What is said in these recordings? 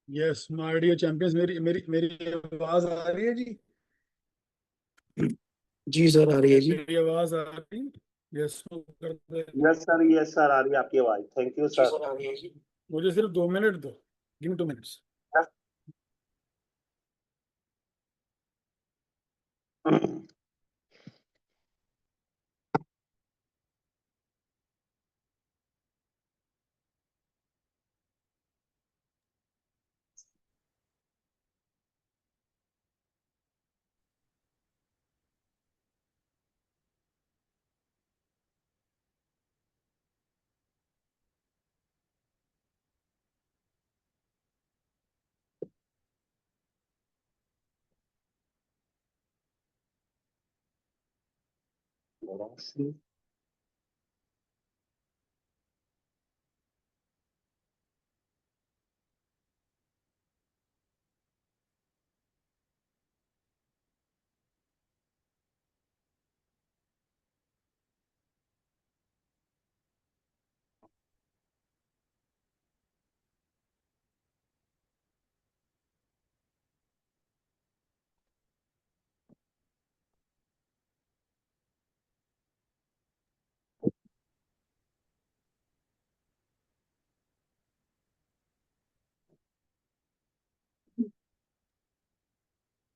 Yes my dear champions, मेरी मेरी मेरी आवाज आ रही है जी। जी सर, आ रही है जी। मेरी आवाज आ रही है। यस कर दे। यस सर आ रही है आपकी आवाज। थैंक यू जी सर। सर, आ रही है जी। मुझे सिर्फ 2 मिनट दो। Give me 2 minutes.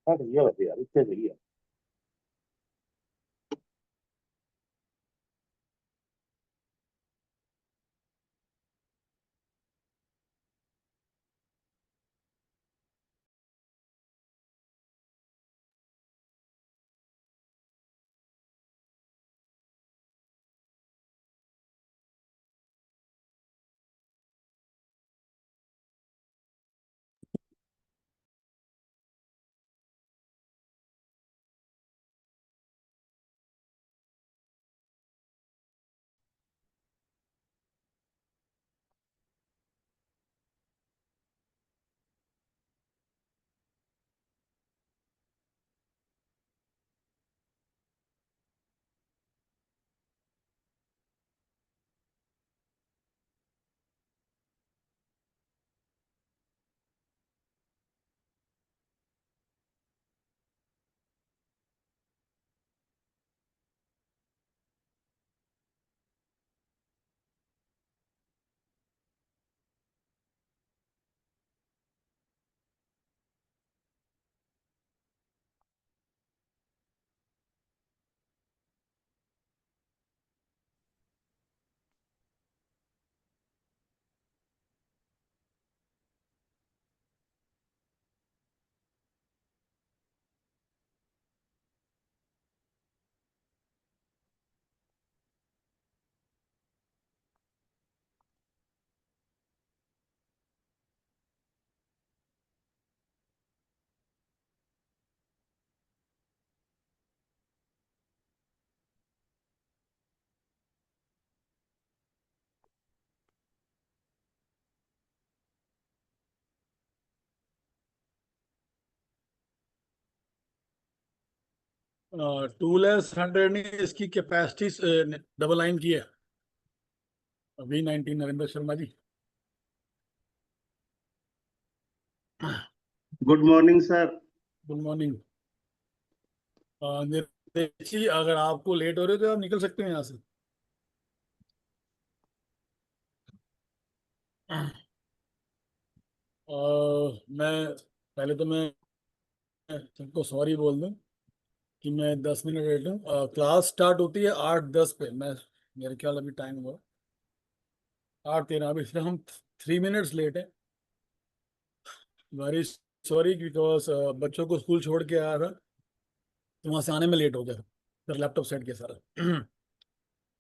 हाँ भैया भैया इससे भैया। टू लेस 100 ने इसकी कैपेसिटी डबल लाइन की है। V19 Narendra Sharma ji. Good morning sir. Good morning. देखिए, अगर आपको लेट हो रहे हो तो आप निकल सकते हैं यहाँ से। मैं पहले तो मैं सबको सॉरी बोल दूं कि मैं 10 मिनट लेट हूँ। क्लास स्टार्ट होती है 8:10 पे। मैं मेरे ख्याल अभी टाइम हुआ 8:13, अभी सिर्फ हम 3 मिनट्स लेट है। वेरी सॉरी, बिकॉज बच्चों को स्कूल छोड़ के आया था तो वहां से आने में लेट हो गया, फिर लैपटॉप सेट किया सारा।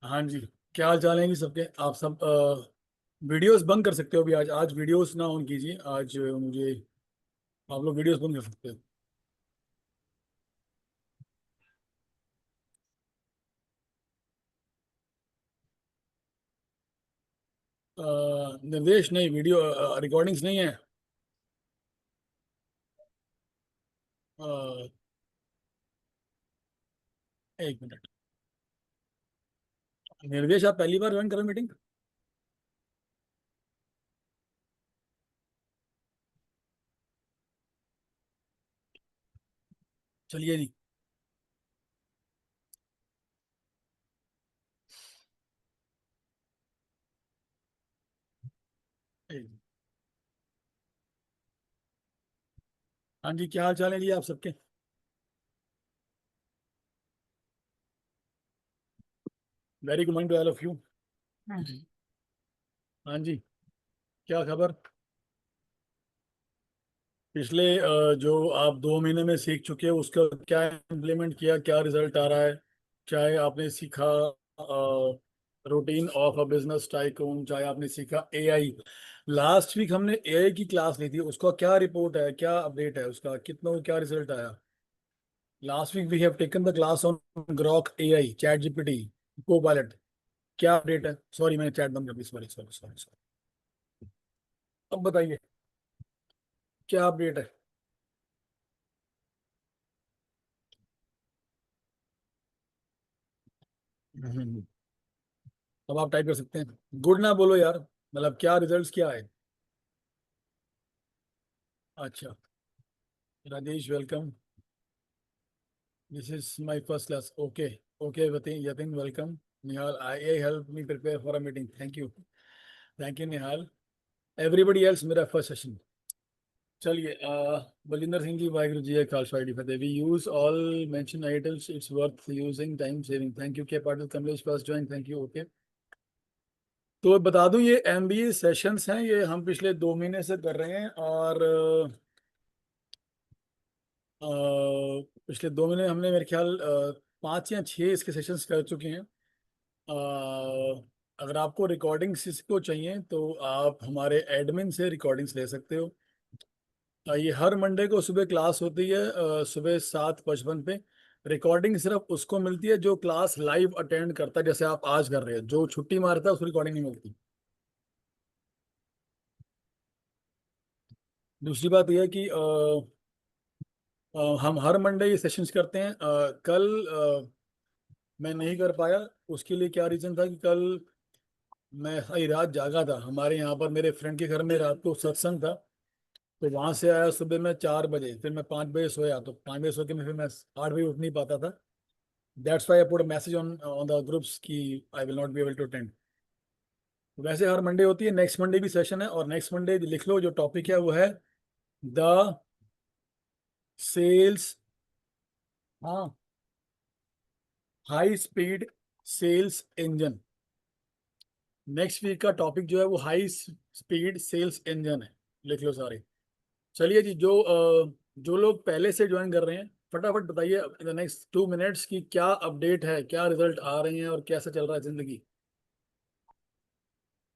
हाँ जी। क्या हाल चाल है जी सबके? आप सब वीडियोस बंद कर सकते हो अभी। आज आज वीडियोस ना ऑन कीजिए आज। मुझे आप लोग वीडियोस बंद कर सकते हो। निर्देश नहीं, वीडियो रिकॉर्डिंग्स नहीं है। अ, एक मिनट। निर्देश, आप पहली बार ज्वाइन करें मीटिंग? चलिए जी। हाँ जी, क्या हाल चाल है जी आप सबके? Very good morning to all of you. हाँ जी, क्या खबर? पिछले जो आप 2 महीने में सीख चुके हैं उसका क्या इम्प्लीमेंट किया, क्या रिजल्ट आ रहा है? चाहे आपने सीखा routine of a business tycoon, चाहे आपने सीखा एआई। लास्ट वीक हमने एआई की क्लास ली थी, उसका क्या रिपोर्ट है, क्या अपडेट है उसका, कितना क्या रिजल्ट आया? Last week we have taken the class on Grok AI, chat GPT, Copilot. क्या अपडेट है? सॉरी मैंने चैट बंद कर दी, सॉरी सॉरी सॉरी सॉरी। अब बताइए क्या अपडेट है? हम्म, अब आप टाइप कर सकते हैं। गुड ना बोलो यार, मतलब क्या रिजल्ट्स क्या है? अच्छा, Rajesh welcome. This is my first class. Okay okay, Yatin Yatin welcome. Nihal I help me prepare for a meeting, thank you Nihal. Everybody else मेरा फर्स्ट सेशन। चलिए, बलिंदर सिंह जी, वाहिगुरु जी का खालसा वाहिगुरू जी की फतेह। We use all mention items, it's worth using, time saving. Thank you K Patil, Kamlesh first join, thank you. Okay, तो बता दूं ये MBA sessions हैं, ये हम पिछले 2 महीने से कर रहे हैं। और अ, पिछले 2 महीने हमने मेरे ख्याल 5 या 6 इसके सेशंस कर चुके हैं। अगर आपको रिकॉर्डिंग्स इसको चाहिए तो आप हमारे एडमिन से रिकॉर्डिंग्स ले सकते हो। ये हर मंडे को सुबह क्लास होती है, सुबह 7:55 पे। रिकॉर्डिंग सिर्फ उसको मिलती है जो क्लास लाइव अटेंड करता है, जैसे आप आज कर रहे हो। जो छुट्टी मारता है उसको रिकॉर्डिंग नहीं मिलती। दूसरी बात यह है कि हम हर मंडे ये सेशंस करते हैं। कल मैं नहीं कर पाया। उसके लिए क्या रीज़न था कि कल मैं सारी रात जागा था। हमारे यहाँ पर मेरे फ्रेंड के घर में रात को सत्संग था, तो वहां से आया सुबह मैं 4 बजे, फिर मैं 5 बजे सोया, तो 5 बजे सो के मैं फिर मैं 8 बजे उठ नहीं पाता था। That's why I put a message on the groups कि I will not be able to attend. वैसे हर मंडे होती है, नेक्स्ट मंडे भी सेशन है। और नेक्स्ट मंडे लिख लो, जो टॉपिक है वो है द सेल्स, हाँ, high speed sales engine. Next week का टॉपिक जो है वो हाई स्पीड सेल्स इंजन है। लिख लो सारे। चलिए जी, जो लोग पहले से ज्वाइन कर रहे हैं फटाफट बताइए इन द नेक्स्ट 2 मिनट्स की क्या अपडेट है, क्या रिजल्ट आ रहे हैं और कैसा चल रहा है जिंदगी।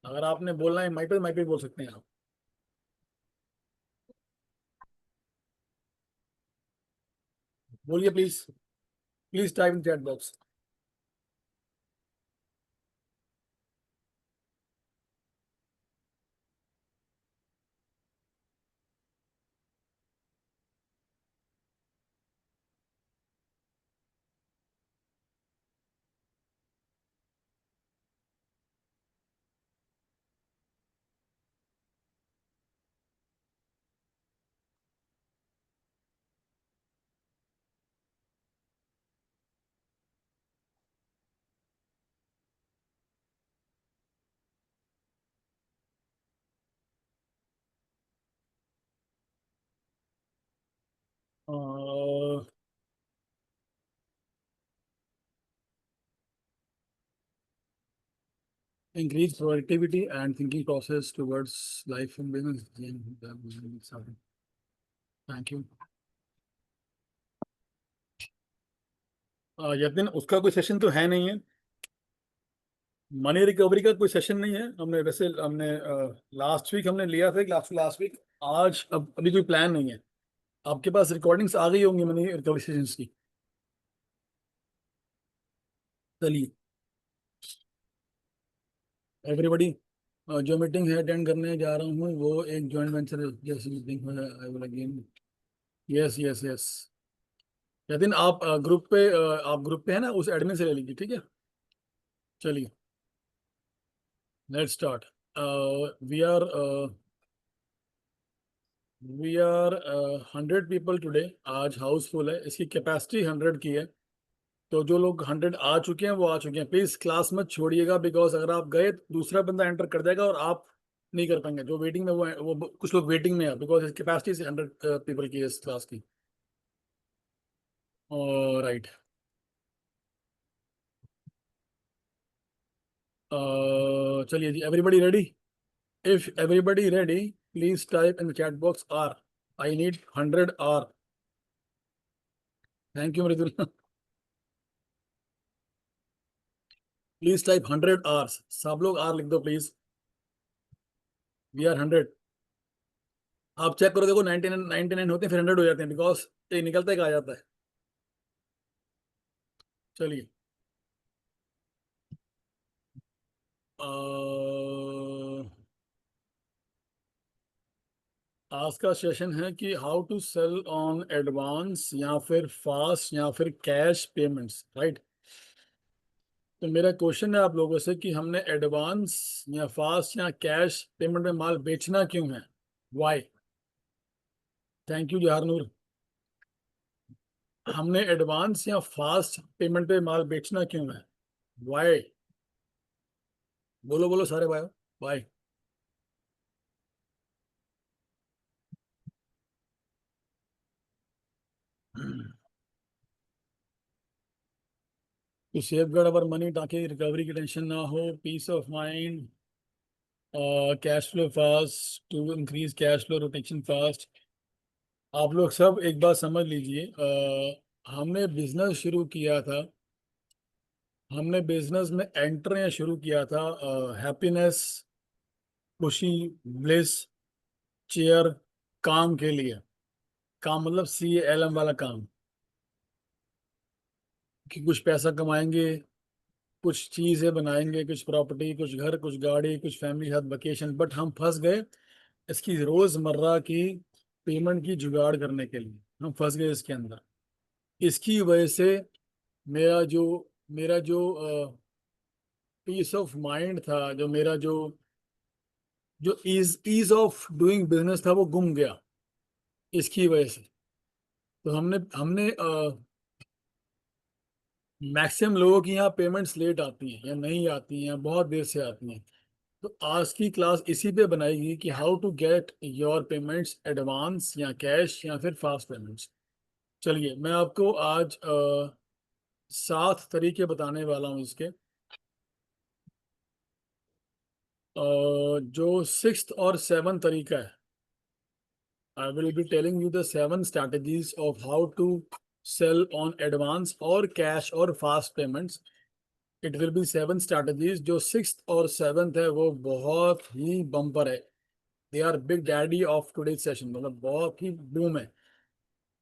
अगर आपने बोलना है माइक पे बोल सकते हैं आप। बोलिए please, please type in chat box. Increase productivity and thinking process towards life in business. Thank you. Yatin, उसका कोई सेशन तो है नहीं है। मनी रिकवरी का कोई सेशन नहीं है। हमने वैसे हमने लास्ट वीक हमने लिया था, लास्ट लास्ट वीक। आज अब अभी कोई प्लान नहीं है। आपके पास रिकॉर्डिंग्स आ गई होंगी मनी रिकवरी सेशंस की। चलिए एवरीबडी, जो मीटिंग है अटेंड करने जा रहा हूँ वो एक जॉइंट वेंचर जैसी मीटिंग है। I will again, yes yes yes. Yatin आप आप ग्रुप पे है ना, उस एडमिन से ले लीजिए, ठीक है? चलिए, let's start. We are we are 100 people today. आज हाउसफुल है, इसकी कैपेसिटी 100 की है। तो जो लोग 100 आ चुके हैं वो आ चुके हैं। प्लीज क्लास मत छोड़िएगा, बिकॉज अगर आप गए तो दूसरा बंदा एंटर कर देगा और आप नहीं कर पाएंगे। जो वेटिंग में वो कुछ लोग वेटिंग में है, बिकॉज कैपेसिटी से 100 पीपल की है इस क्लास की। राइट। चलिए जी, everybody ready? If everybody ready, please type in the chat box R. I need 100 R. Thank you Mridul. Please type 100 hours. सब लोग आर लिख दो प्लीज। We are 100। आप चेक करो, देखो 99 होते हैं, फिर 100 हो जाते हैं, बिकॉज ये निकलता है, आ जाता है। चलिए, आज का सेशन है कि how to sell on advance या फिर फास्ट या फिर कैश पेमेंट्स, राइट। तो मेरा क्वेश्चन है आप लोगों से कि हमने एडवांस या फास्ट या कैश पेमेंट में माल बेचना क्यों है? वाई? Thank you Jaharnoor. हमने एडवांस या फास्ट पेमेंट पे माल बेचना क्यों है? वाई? बोलो बोलो सारे भाई। Why? To safeguard our money, ताकि रिकवरी की टेंशन ना हो, peace of mind, cash flow fast, to increase cash flow rotation fast. आप लोग सब एक बात समझ लीजिए, हमने बिजनेस शुरू किया था, हमने बिजनेस में एंटर शुरू किया था हैप्पीनेस, खुशी, ब्लिस, चेयर, काम के लिए। काम मतलब CALM वाला काम, कि कुछ पैसा कमाएंगे, कुछ चीजें बनाएंगे, कुछ प्रॉपर्टी, कुछ घर, कुछ गाड़ी, कुछ फैमिली साथ वेकेशन। बट हम फंस गए इसकी रोजमर्रा की पेमेंट की जुगाड़ करने के लिए, हम फंस गए इसके अंदर। इसकी वजह से मेरा जो पीस ऑफ माइंड था, जो मेरा जो ईज ऑफ डूइंग बिजनेस था, वो गुम गया इसकी वजह से। तो हमने हमने मैक्सिमम लोगों की यहाँ पेमेंट्स लेट आती हैं या नहीं आती हैं, बहुत देर से आती हैं। तो आज की क्लास इसी पे बनाएगी कि how to get your payments advance या कैश या फिर फास्ट पेमेंट्स। चलिए, मैं आपको आज 7 तरीके बताने वाला हूँ इसके। जो 6th और 7th तरीका है, I will be telling you the 7 strategies of how to sell on advance और कैश और fast payments. It will be 7 strategies। जो 6th और 7th है वो बहुत ही बम्पर है। They are big daddy of today session, मतलब बहुत ही बूम है।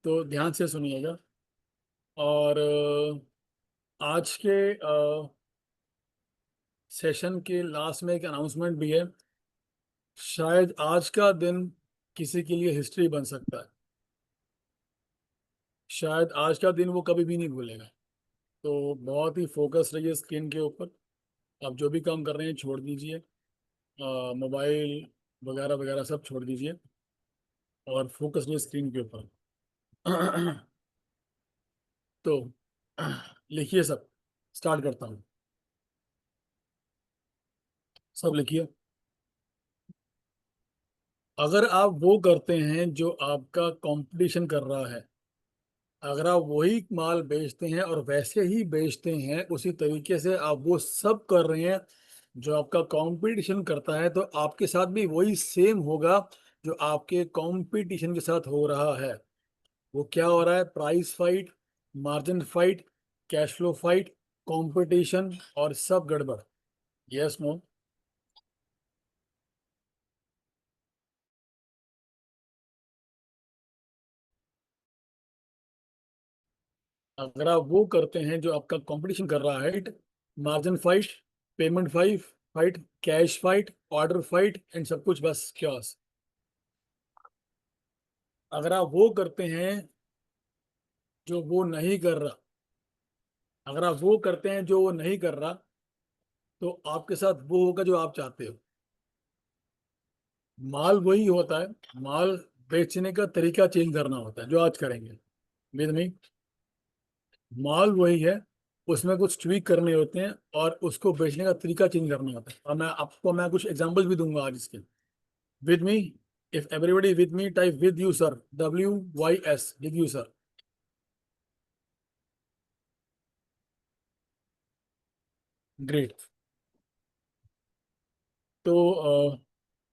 तो ध्यान से सुनिएगा। और आज के सेशन के लास्ट में एक अनाउंसमेंट भी है। शायद आज का दिन किसी के लिए हिस्ट्री बन सकता है। शायद आज का दिन वो कभी भी नहीं भूलेगा। तो बहुत ही फोकस रहिए स्क्रीन के ऊपर। आप जो भी काम कर रहे हैं छोड़ दीजिए, मोबाइल वगैरह वगैरह सब छोड़ दीजिए और फोकस रहिए स्क्रीन के ऊपर। तो लिखिए सब। स्टार्ट करता हूँ। सब लिखिए। अगर आप वो करते हैं जो आपका कंपटीशन कर रहा है, अगर आप वही माल बेचते हैं और वैसे ही बेचते हैं, उसी तरीके से आप वो सब कर रहे हैं जो आपका कंपटीशन करता है, तो आपके साथ भी वही सेम होगा जो आपके कंपटीशन के साथ हो रहा है। वो क्या हो रहा है? Price fight, margin fight, cash flow fight, competition और सब गड़बड़। Yes no? अगर आप वो करते हैं जो आपका कंपटीशन कर रहा है, margin fight, payment fight, cash fight, order fight and सब कुछ बस क्योस। अगर आप वो करते हैं जो वो नहीं कर रहा, अगर आप वो करते हैं जो वो नहीं कर रहा, तो आपके साथ वो होगा जो आप चाहते हो। माल वही होता है, माल बेचने का तरीका चेंज करना होता है, जो आज करेंगे विद मी। माल वही है, उसमें कुछ ट्वीक करने होते हैं और उसको बेचने का तरीका चेंज करना होता है। और मैं कुछ एग्जांपल्स भी दूंगा आज इसके। With me, if everybody with me, type with you sir, WYS, with you sir. Great. तो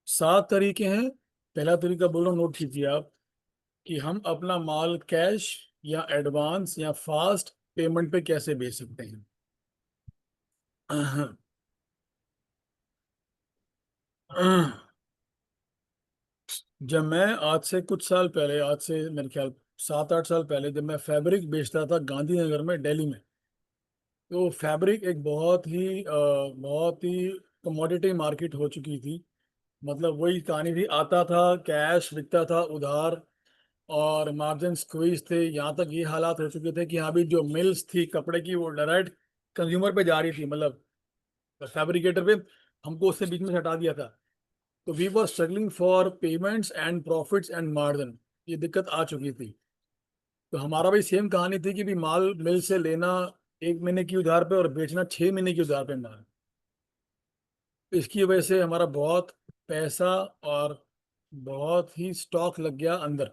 7 तरीके हैं। पहला तरीका बोल रहा हूँ, नोट कीजिए आप, कि हम अपना माल कैश या एडवांस या फास्ट पेमेंट पे कैसे बेच सकते हैं। अहं, अहं। जब मैं आज से कुछ साल पहले, आज से मेरे ख्याल 7-8 साल पहले, जब मैं फैब्रिक बेचता था गांधीनगर में, दिल्ली में, तो फैब्रिक एक बहुत ही कमोडिटी मार्केट हो चुकी थी। मतलब वही कहानी थी, आता था कैश, बिकता था उधार, और मार्जिन स्क्वीज थे। यहाँ तक ये हालात हो चुके थे कि यहाँ भी जो मिल्स थी कपड़े की, वो डायरेक्ट कंज्यूमर पे जा रही थी, मतलब फैब्रिकेटर पे। हमको उससे बीच में हटा दिया था। तो we were struggling for payments and profits and margin, ये दिक्कत आ चुकी थी। तो हमारा भी सेम कहानी थी कि भी माल मिल से लेना 1 महीने की उधार पे और बेचना 6 महीने की उधार पे माल। इसकी वजह से हमारा बहुत पैसा और बहुत ही स्टॉक लग गया अंदर।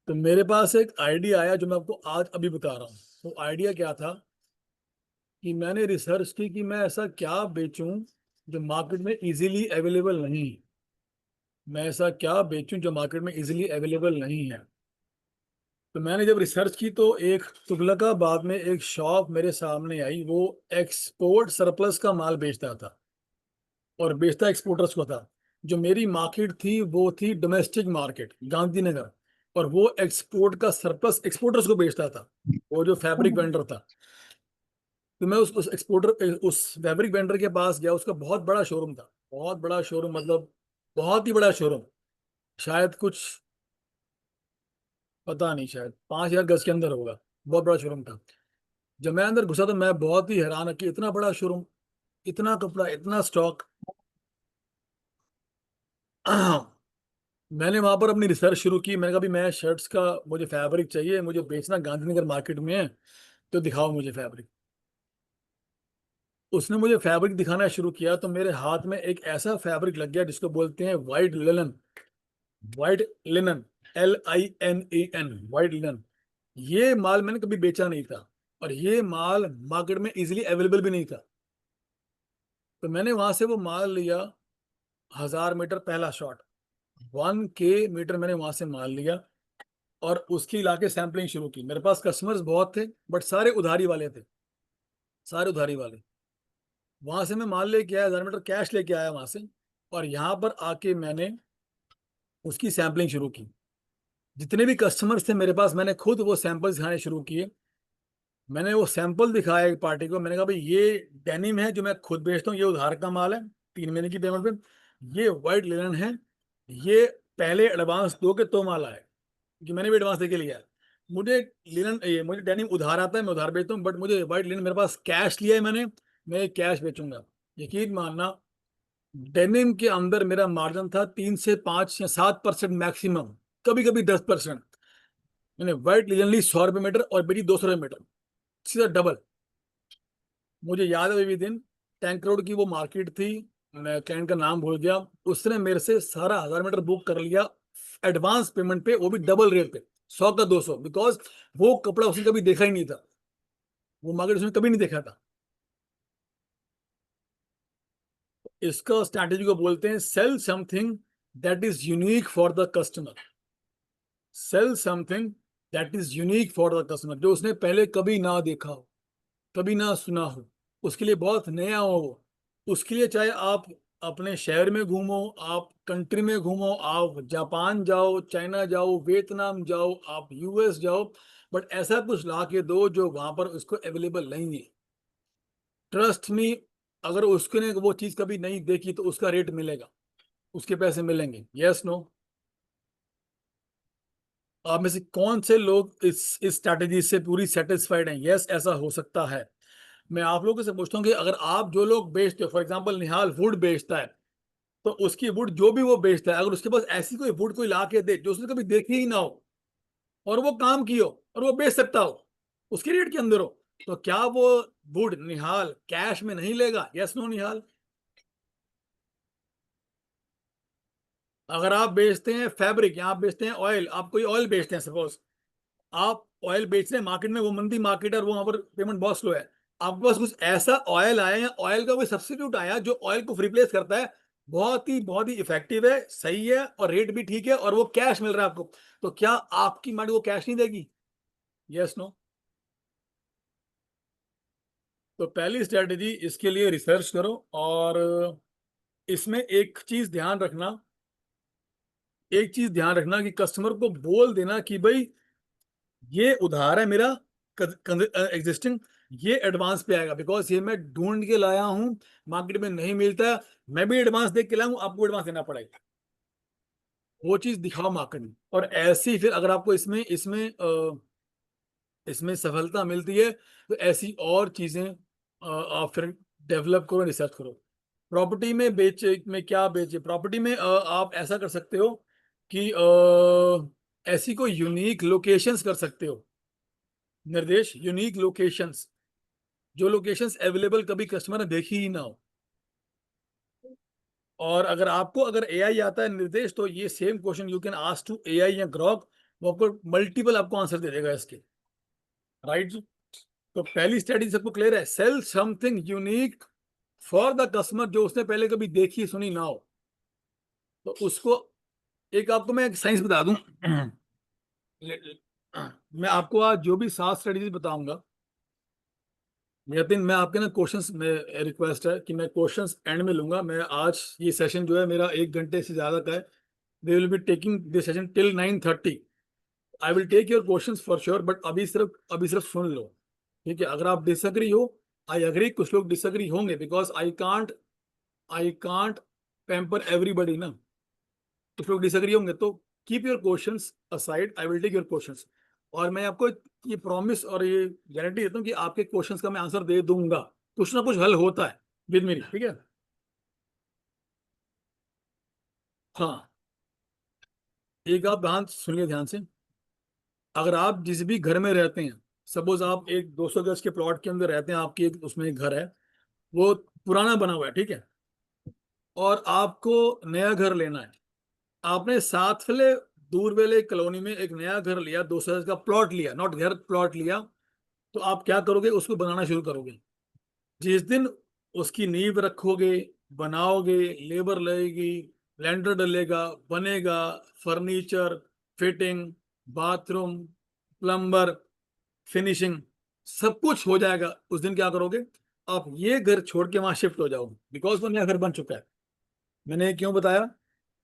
तो मेरे पास एक आइडिया आया जो मैं आपको आज अभी बता रहा हूँ। तो आइडिया क्या था कि मैंने रिसर्च की कि मैं ऐसा क्या बेचूं जो मार्केट में इजीली अवेलेबल नहीं है। मैं ऐसा क्या बेचूं जो मार्केट में इजीली अवेलेबल नहीं है। तो मैंने जब रिसर्च की तो एक तुगलकाबाद में एक शॉप मेरे सामने आई। वो एक्सपोर्ट सरप्लस का माल बेचता था और बेचता एक्सपोर्टर्स को था। जो मेरी मार्केट थी वो थी डोमेस्टिक मार्केट, गांधीनगर। और वो एक्सपोर्ट का सरप्लस एक्सपोर्टर्स को बेचता था, वो जो फैब्रिक वेंडर था। तो मैं उस फैब्रिक वेंडर के पास गया। उसका बहुत बड़ा शोरूम था, बहुत बड़ा शोरूम, मतलब बहुत ही बड़ा शोरूम। शायद कुछ, पता नहीं, शायद 5,000 गज के अंदर होगा। बहुत बड़ा शोरूम था। जब मैं अंदर घुसा तो मैं बहुत ही हैरान कि इतना बड़ा शोरूम, इतना कपड़ा, इतना स्टॉक। मैंने वहां पर अपनी रिसर्च शुरू की। मैंने कहा भी मैं शर्ट्स का, मुझे फैब्रिक चाहिए, मुझे बेचना गांधीनगर मार्केट में है, तो दिखाओ मुझे फैब्रिक। उसने मुझे फैब्रिक दिखाना शुरू किया तो मेरे हाथ में एक ऐसा फैब्रिक लग गया जिसको बोलते हैं white linen. White linen, LINEN, white linen. ये माल मैंने कभी बेचा नहीं था और ये माल मार्केट में इजीली अवेलेबल भी नहीं था। तो मैंने वहां से वो माल लिया, 1000 मीटर पहला शॉट, 1K मीटर मैंने वहां से माल लिया और उसकी लाके सैंपलिंग शुरू की। मेरे पास कस्टमर्स बहुत थे बट सारे उधारी वाले थे, सारे उधारी वाले। वहां से मैं माल लेके आया, 1000 मीटर कैश लेके आया वहां से, और यहाँ पर आके मैंने उसकी सैंपलिंग शुरू की। जितने भी कस्टमर्स थे मेरे पास, मैंने खुद वो सैंपल्स दिखाने शुरू किए। मैंने वो सैंपल दिखाया एक पार्टी को। मैंने कहा भाई ये डेनिम है जो मैं खुद बेचता हूँ, ये उधार का माल है 3 महीने की पेमेंट पे। ये वाइट लिनन है, ये पहले एडवांस दो के तो माल आए, कि मैंने भी एडवांस देके लिया है। मुझे मुझे डेनिम उधार आता है, मैं उधार बेचता हूँ, बट मुझे वाइट लिनन मेरे पास कैश लिया है मैंने, मैं कैश बेचूंगा। यकीन मानना, डेनिम के अंदर मेरा मार्जिन था 3 से 5 या 7% मैक्सिमम, कभी कभी 10%। मैंने वाइट लिनन ली 100 रुपये मीटर और बेची 200 रुपये मीटर, सीधा डबल। मुझे याद है अभी भी दिन, टैंक रोड की वो मार्केट थी, मैं क्लाइंट का नाम भूल गया। उसने मेरे से सारा 1000 मीटर बुक कर लिया एडवांस पेमेंट पे, वो भी डबल रेट पे, 100 का 200। बिकॉज वो कपड़ा उसने कभी देखा ही नहीं था, वो मार्केट उसने कभी नहीं देखा था। इसका स्ट्रैटेजी को बोलते हैं sell something that is unique for the customer. Sell something that is unique for the customer, जो उसने पहले कभी ना देखा हो, कभी ना सुना हो, उसके लिए बहुत नया हो वो। उसके लिए चाहे आप अपने शहर में घूमो, आप कंट्री में घूमो, आप जापान जाओ, चाइना जाओ, वियतनाम जाओ, आप US जाओ, बट ऐसा कुछ ला के दो जो वहां पर उसको अवेलेबल नहीं है। ट्रस्ट मी, अगर उसने वो चीज कभी नहीं देखी तो उसका रेट मिलेगा, उसके पैसे मिलेंगे। Yes no? आप में से कौन से लोग इस स्ट्रैटेजी से पूरी सेटिस्फाइड हैं? यस, ऐसा हो सकता है। मैं आप लोगों से पूछता हूँ कि अगर आप, जो लोग बेचते हो, फॉर एग्जांपल निहाल वुड बेचता है, तो उसकी वुड जो भी वो बेचता है, अगर उसके पास ऐसी कोई वुड कोई ला के दे जो उसने कभी देखी ही ना हो और वो काम की हो और वो बेच सकता हो उसके रेट के अंदर हो, तो क्या वो वुड निहाल कैश में नहीं लेगा? यस नो निहाल? अगर आप बेचते हैं फैब्रिक या आप बेचते हैं ऑयल, आप कोई ऑयल बेचते हैं, सपोज आप ऑयल बेच रहे हैं मार्केट में, वो मंदी मार्केट है और वो वहां पर पेमेंट बहुत स्लो है, आपके पास कुछ ऐसा ऑयल आया या ऑयल का कोई सब्स्टिट्यूट आया जो ऑयल को रिप्लेस करता है, बहुत ही इफेक्टिव है, सही है और रेट भी ठीक है और वो कैश मिल रहा है आपको, तो क्या आपकी मार्केट वो कैश नहीं देगी? Yes no? तो पहली स्ट्रेटेजी इसके लिए रिसर्च करो, और इसमें एक चीज ध्यान रखना कि कस्टमर को बोल देना कि भाई ये उधार है मेरा एग्जिस्टिंग, ये एडवांस पे आएगा, बिकॉज ये मैं ढूंढ के लाया हूं, मार्केट में नहीं मिलता, मैं भी एडवांस देख के लाया हूं, आपको एडवांस देना पड़ेगा। वो चीज दिखाओ मार्केट में, और ऐसी फिर अगर आपको इसमें सफलता मिलती है तो ऐसी और चीजें आप फिर डेवलप करो, रिसर्च करो। प्रॉपर्टी में बेचे में क्या बेचे, प्रॉपर्टी में आप ऐसा कर सकते हो कि ऐसी कोई यूनिक लोकेशंस कर सकते हो, निर्देश, यूनिक लोकेशंस, जो लोकेशंस अवेलेबल कभी कस्टमर ने देखी ही ना हो। और अगर एआई आता है निर्देश, तो ये same question you can ask to AI या ग्रॉक, वो आपको मल्टीपल आपको आंसर दे देगा इसके, राइट? तो पहली स्ट्रेटजी सबको क्लियर है, cell something unique for the customer, जो उसने पहले कभी देखी सुनी ना हो। तो उसको एक आपको मैं एक साइंस बता दूं मैं आपको आज जो भी 7 स्ट्रेटजी बताऊंगा, नितिन, मैं आपके ना क्वेश्चंस में रिक्वेस्ट है कि मैं क्वेश्चंस एंड में लूंगा। मैं आज ये सेशन जो है मेरा 1 घंटे से ज्यादा का है, they will be taking this session till 9:30। I will take your questions for sure, but अभी सिर्फ सुन लो, ठीक है? अगर आप डिसएग्री हो, आई एग्री, कुछ लोग डिसएग्री होंगे, because I can't pamper everybody ना, कुछ लोग डिसएग्री होंगे, तो keep your questions aside, I will take your questions, और मैं आपको ये प्रॉमिस और ये गारंटी देता हूँ कि आपके क्वेश्चंस का मैं आंसर दे दूंगा, कुछ ना कुछ हल होता है विद मेरी, ठीक है? हाँ, एक आप ध्यान सुनिए ध्यान से, अगर आप जिस भी घर में रहते हैं, सपोज आप एक 200 गज के प्लॉट के अंदर रहते हैं, आपकी उसमें एक घर है, वो पुराना बना हुआ है, ठीक है, और आपको नया घर लेना है, आपने साथ वाले दूर वाले कॉलोनी में एक नया घर लिया, 200 गज का प्लॉट लिया, नॉट घर, प्लॉट लिया, तो आप क्या करोगे, उसको बनाना शुरू करोगे। जिस दिन उसकी नींव रखोगे, बनाओगे, लेबर लगेगी, लैंडर डलेगा, बनेगा, furniture, fitting, bathroom, plumber, finishing, सब कुछ हो जाएगा, उस दिन क्या करोगे, आप ये घर छोड़ के वहां शिफ्ट हो जाओगे, बिकॉज वो नया घर बन चुका है। मैंने ये क्यों बताया?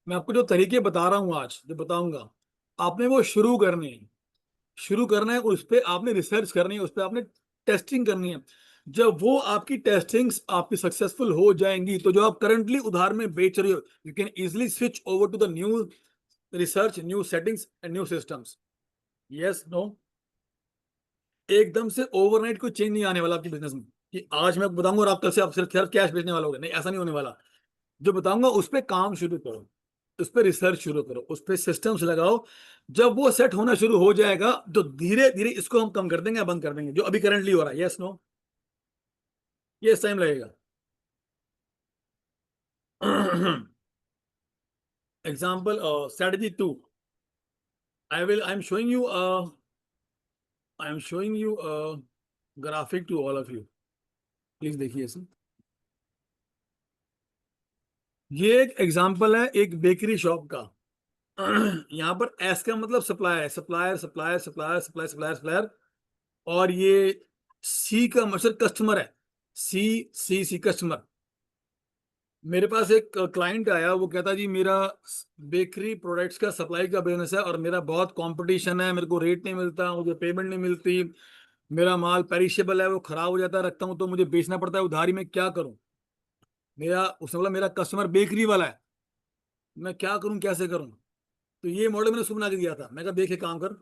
मैं आपको जो तरीके बता रहा हूँ आज, जो बताऊंगा, आपने वो शुरू करना है, उस पर आपने रिसर्च करनी है, उस पर आपने टेस्टिंग करनी है। जब वो आपकी टेस्टिंग्स आपकी सक्सेसफुल हो जाएंगी, तो जो आप करंटली उधार में बेच रहे हो, you can easily switch over to the new research, new settings and new systems. Yes no? एकदम से ओवरनाइट कोई चेंज नहीं आने वाला आपके बिजनेस में कि आज मैं बताऊंगा और आप कल से आप सिर्फ कैश बेचने वाले हो, नहीं, ऐसा नहीं होने वाला। जो बताऊंगा उस पर काम शुरू करो, उस पर रिसर्च शुरू करो, उस पर सिस्टम्स लगाओ। जब वो सेट होना शुरू हो जाएगा, तो धीरे धीरे इसको हम कम कर देंगे या बंद कर देंगे, जो अभी करंटली हो रहा है। Yes no? ये टाइम लगेगा। Example, strategy 2, I am showing you graphic to all of you, please देखिए इसे। ये एक एग्जाम्पल है एक बेकरी शॉप का। यहाँ पर एस का मतलब सप्लायर है, supplier supplier supplier supplier supplier supplier, और ये सी का मतलब कस्टमर है, सी सी सी कस्टमर। मेरे पास एक क्लाइंट आया, वो कहता जी मेरा बेकरी प्रोडक्ट्स का सप्लाई का बिजनेस है और मेरा बहुत कंपटीशन है, मेरे को रेट नहीं मिलता, मुझे पेमेंट नहीं मिलती, मेरा माल पेरिशेबल है, वो खराब हो जाता है, रखता हूँ तो मुझे बेचना पड़ता है उधारी में, क्या करूँ? उसने बोला मेरा कस्टमर बेकरी वाला है, मैं क्या करूँ, कैसे करूँ? तो ये मॉडल मैंने उसको बना के दिया था। मैं कहा देखे काम कर,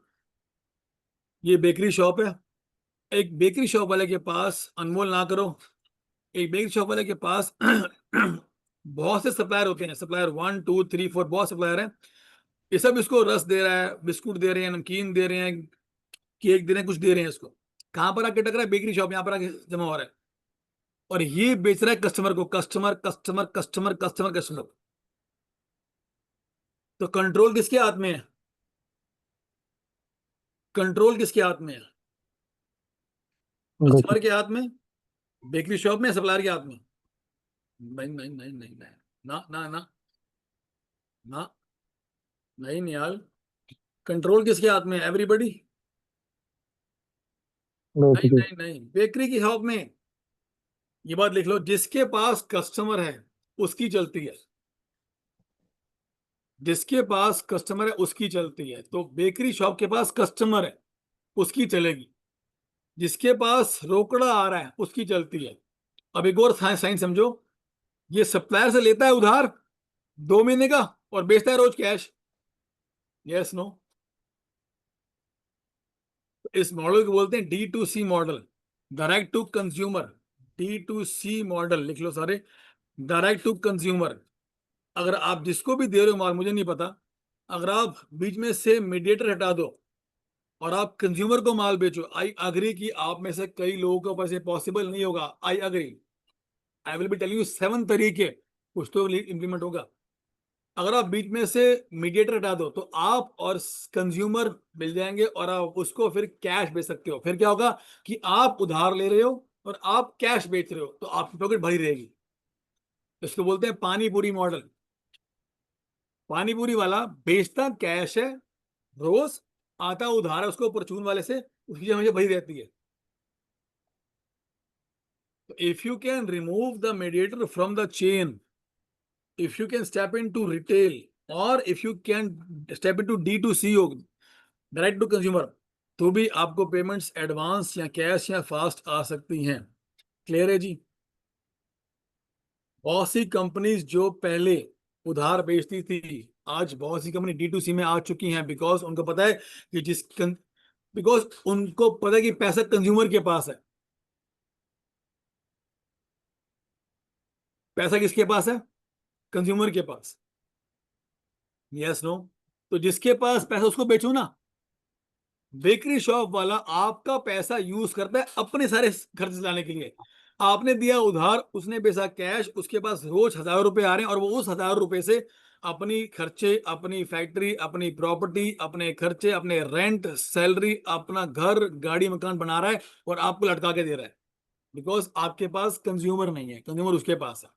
ये बेकरी शॉप है, एक बेकरी शॉप वाले के पास, अनमोल ना करो, एक बेकरी शॉप वाले के पास बहुत से सप्लायर होते हैं, सप्लायर 1 2 3 4, बहुत सप्लायर हैं। ये सब इसको रस दे रहा है, बिस्कुट दे रहे हैं, नमकीन दे रहे हैं, केक दे रहे हैं, कुछ दे रहे हैं इसको। कहां पर आके टक रहा है? बेकरी शॉप, यहाँ पर आके जमा हो रहा है। और ये बेच रहा है कस्टमर को, customer customer customer customer customer. तो कंट्रोल किसके हाथ में है? कंट्रोल किसके हाथ में है? कस्टमर के हाथ में, बेकरी शॉप में, सप्लायर के हाथ में? नहीं नहीं नहीं नहीं नहीं, ना ना ना ना, नहीं निहाल। कंट्रोल किसके हाथ में है? एवरीबडी? नहीं नहीं नहीं, बेकरी की शॉप में। ये बात लिख लो, जिसके पास कस्टमर है उसकी चलती है, जिसके पास कस्टमर है उसकी चलती है। तो बेकरी शॉप के पास कस्टमर है, उसकी चलेगी। जिसके पास रोकड़ा आ रहा है उसकी चलती है। अब एक और साइन समझो, ये सप्लायर से लेता है उधार 2 महीने का और बेचता है रोज कैश। Yes no? इस मॉडल को बोलते हैं D2C model, direct to consumer. D2C model लिख लो सारे, डायरेक्ट टू कंज्यूमर। अगर आप जिसको भी दे रहे हो माल, मुझे नहीं पता, अगर आप बीच में से मीडिएटर हटा दो और आप कंज्यूमर को माल बेचो, आई अग्री कि आप में से कई लोगों को पास ये पॉसिबल नहीं होगा। I agree, I will be telling you 7 तरीके, कुछ तो इंप्लीमेंट होगा। अगर आप बीच में से मीडिएटर हटा दो तो आप और कंज्यूमर मिल जाएंगे और आप उसको फिर कैश बेच सकते हो। फिर क्या होगा कि आप उधार ले रहे हो और आप कैश बेच रहे हो, तो आपकी पॉकेट भरी रहेगी। इसको बोलते हैं पानी पूरी मॉडल। पानी पूरी वाला बेचता कैश है, रोज आता उधार है उसको परचून वाले से, उसकी जेब हमेशा भरी रहती है। तो if you can remove the mediator from the chain, if you can step into retail, or if you can step into D2C हो, डायरेक्ट टू कंज्यूमर, तो भी आपको पेमेंट्स एडवांस या कैश या फास्ट आ सकती हैं। क्लियर है जी? बहुत सी कंपनीज जो पहले उधार बेचती थी, आज बहुत सी कंपनी D2C में आ चुकी हैं, बिकॉज उनको पता है कि बिकॉज उनको पता है कि पैसा कंज्यूमर के पास है। पैसा किसके पास है? कंज्यूमर के पास। Yes no? तो जिसके पास पैसा उसको बेचो ना। बेकरी शॉप वाला आपका पैसा यूज करता है अपने सारे खर्च लाने के लिए। आपने दिया उधार, उसने बेचा कैश, उसके पास रोज 1000 रुपए आ रहे हैं और वो उस 1000 रुपए से अपनी खर्चे, अपनी फैक्ट्री, अपनी प्रॉपर्टी, अपने खर्चे, अपने रेंट, सैलरी, अपना घर, गाड़ी, मकान बना रहा है और आपको लटका के दे रहा है। बिकॉज आपके पास कंज्यूमर नहीं है, कंज्यूमर उसके पास है।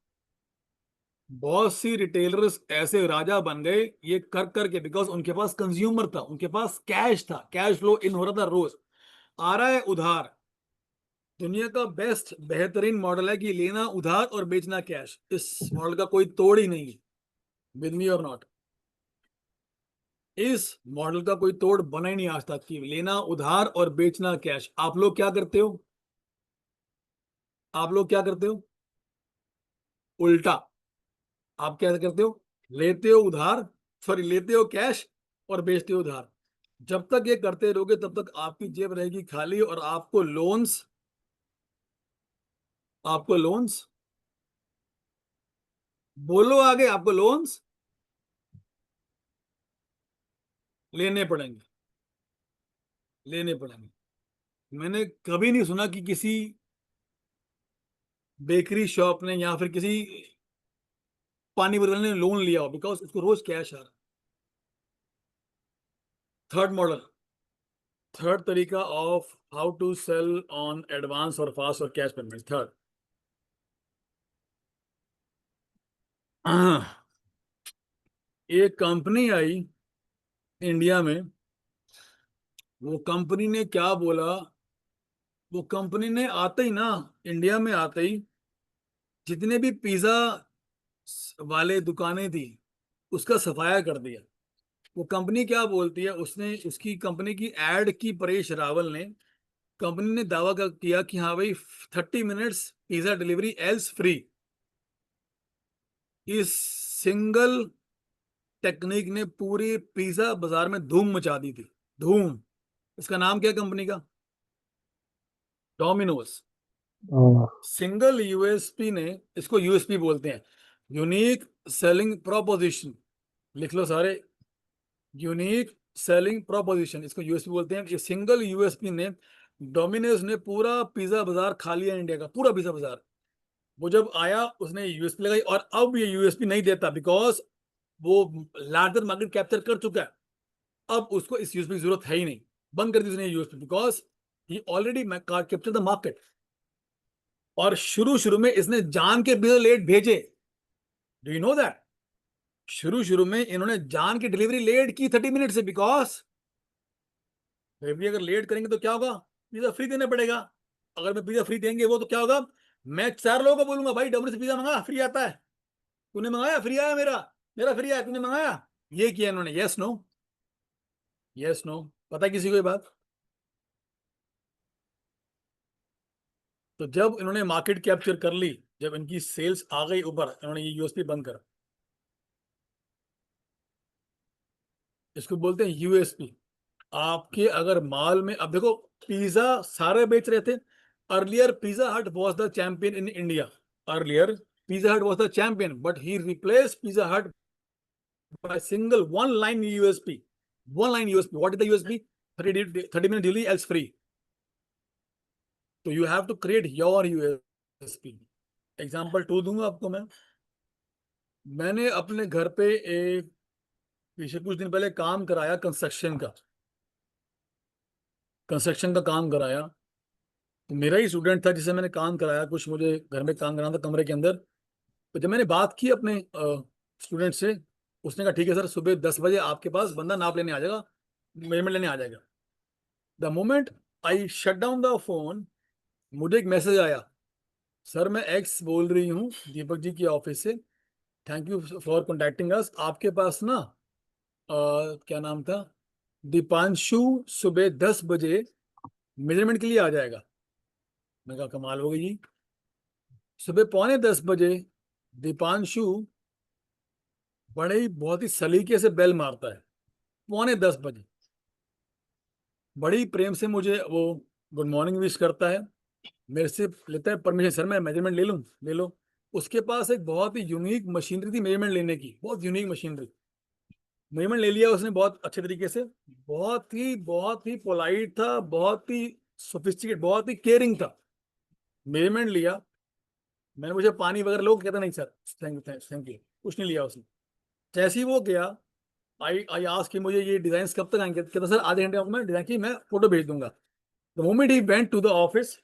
बहुत सी रिटेलर्स ऐसे राजा बन गए ये कर करके, बिकॉज उनके पास कंज्यूमर था, उनके पास कैश था, कैश फ्लो इन हो रहा था, रोज आ रहा है उधार। दुनिया का बेस्ट बेहतरीन मॉडल है कि लेना उधार और बेचना कैश। इस मॉडल का कोई तोड़ ही नहीं है, विद मी और नॉट। इस मॉडल का कोई तोड़ बना ही नहीं आज तक कि लेना उधार और बेचना कैश। आप लोग क्या करते हो? आप लोग क्या करते हो? उल्टा। आप क्या करते हो? लेते हो उधार, सॉरी लेते हो कैश और बेचते हो उधार। जब तक ये करते रहोगे तब तक आपकी जेब रहेगी खाली और आपको लोन्स बोलो आगे, आपको लोन्स लेने पड़ेंगे, लेने पड़ेंगे। मैंने कभी नहीं सुना कि किसी बेकरी शॉप ने या फिर किसी पानी वाले ने लोन लिया हो, बिकॉज उसको रोज कैश आ रहा है। थर्ड मॉडल, थर्ड तरीका of how to sell on advance और फास्ट और कैश पेमेंट। थर्ड, एक कंपनी आई इंडिया में, वो कंपनी ने क्या बोला, वो कंपनी ने आते ही ना, इंडिया में आते ही जितने भी पिज्जा वाले दुकानें थी उसका सफाया कर दिया। वो कंपनी क्या बोलती है, उसने उसकी कंपनी की एड की परेश रावल ने, कंपनी ने दावा किया कि हाँ भाई 30 minutes pizza delivery else free. इस सिंगल टेक्निक ने पूरी पिज्जा बाजार में धूम मचा दी थी, धूम। इसका नाम क्या कंपनी का? डोमिनोज। सिंगल यूएसपी ने, इसको यूएसपी बोलते हैं, यूनिक सेलिंग प्रोपोजिशन, लिख लो सारे, यूनिक सेलिंग प्रोपोजिशन, इसको यूएसपी बोलते हैं। ये सिंगल यूएसपी ने, डोमिनोज ने पूरा पिज्जा बाजार खा लिया, इंडिया का पूरा पिज्जा बाजार। वो जब आया उसने यूएसपी लगाई, और अब ये यूएसपी नहीं देता बिकॉज वो लार्जर मार्केट कैप्चर कर चुका है। अब उसको इस यूएसपी की जरूरत है ही नहीं, बंद कर दी उसने USP, because he already capture the market. और शुरू शुरू में इसने जान के बिल लेट भेजे, डू यू नो दैट? शुरू शुरू में इन्होंने जान की डिलीवरी लेट की 30 मिनट से, बिकॉज डिलीवरी अगर लेट करेंगे तो क्या होगा, पिज्जा फ्री देना पड़ेगा। अगर मैं पिज्जा फ्री देंगे वो तो क्या होगा, मैं 4 लोगों को बोलूंगा भाई डब्ल्यू से पिज्जा मंगा, फ्री आता है, तूने मंगाया फ्री आया, मेरा मेरा फ्री आया, तूने मंगाया। ये किया इन्होंने, यस नो, यस नो, पता है किसी को ये बात? तो जब इन्होंने मार्केट कैप्चर कर ली, जब इनकी सेल्स आ गई ऊपर, इन्होंने ये यूएसपी बंद करा। इसको बोलते हैं यूएसपी। आपके अगर माल में, अब देखो पिज्जा सारे बेच रहे थे। Earlier Pizza Hut was the champion in India, earlier Pizza Hut was the champion, but he replace Pizza Hut by single one line USP. One line USP. What is the USP? 30 minute delay else free. So you have to create your USP. Example 2 दूंगा आपको मैं। मैंने अपने घर पे एक पीछे कुछ दिन पहले काम कराया, कंस्ट्रक्शन का काम कराया। तो मेरा ही स्टूडेंट था जिसे मैंने काम कराया, कुछ मुझे घर में काम कराना था कमरे के अंदर। तो जब मैंने बात की अपने स्टूडेंट से, उसने कहा ठीक है सर, सुबह 10 बजे आपके पास बंदा नाप लेने आ जाएगा, मेजरमेंट लेने आ जाएगा। The moment I shut down the phone, मुझे एक मैसेज आया, सर मैं एक्स बोल रही हूँ दीपक जी की ऑफिस से, थैंक यू फॉर कॉन्टैक्टिंग अस, आपके पास ना क्या नाम था, दीपांशु सुबह 10 बजे मेजरमेंट के लिए आ जाएगा। मैं कहा कमाल हो गई जी, सुबह 9:45 दीपांशु बड़े ही बहुत ही सलीके से बेल मारता है, 9:45 बड़ी प्रेम से मुझे वो गुड मॉर्निंग विश करता है, मेरे से लेता है परमिशन, सर मैं मेजरमेंट ले लूं, ले लो। उसके पास एक बहुत ही यूनिक मशीनरी थी मेजरमेंट लेने की, बहुत यूनिक मशीनरी। मेजरमेंट ले लिया उसने बहुत अच्छे तरीके से, बहुत ही पोलाइट था, बहुत ही सोफिस्टिकेट, बहुत ही केयरिंग था। मेजरमेंट लिया, मैंने मुझे पानी वगैरह लोग कहता नहीं सर, थैंक यू, कुछ नहीं लिया उसने। जैसे ही वो गया, आई आई आज कि मुझे ये डिजाइन कब तक आएंगे, कहता सर आधे घंटे में डिजाइन की मैं फोटो भेज दूंगा। The moment he went to the office,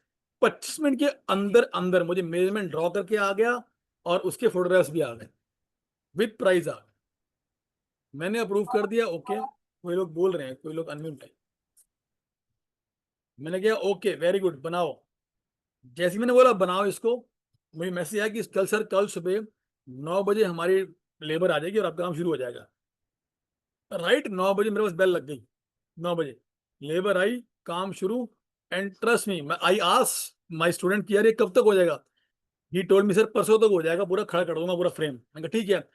25 minute के अंदर अंदर मुझे मेजरमेंट ड्रॉ करके आ गया, और उसके फोटोग्राफ्स भी आ गए, विद प्राइस आ गए। मैंने अप्रूव कर दिया, ओके। कोई लोग बोल रहे हैं, कोई लोग अनम्यूट है। मैंने कहा ओके वेरी गुड, बनाओ। जैसे ही मैंने बोला बनाओ इसको, मुझे मैसेज आया कि कल सर, कल सुबह 9 बजे हमारी लेबर आ जाएगी और आपका काम शुरू हो जाएगा। राइट 9 बजे मेरे पास बेल लग गई, 9 बजे लेबर आई, काम शुरू। And trust me, I ask my student कि यार ये कब तक हो जाएगा। ही टोल्ड मी सर परसों तक हो जाएगा, पूरा खड़ा कर दूंगा पूरा फ्रेम। मैंने कहा ठीक है।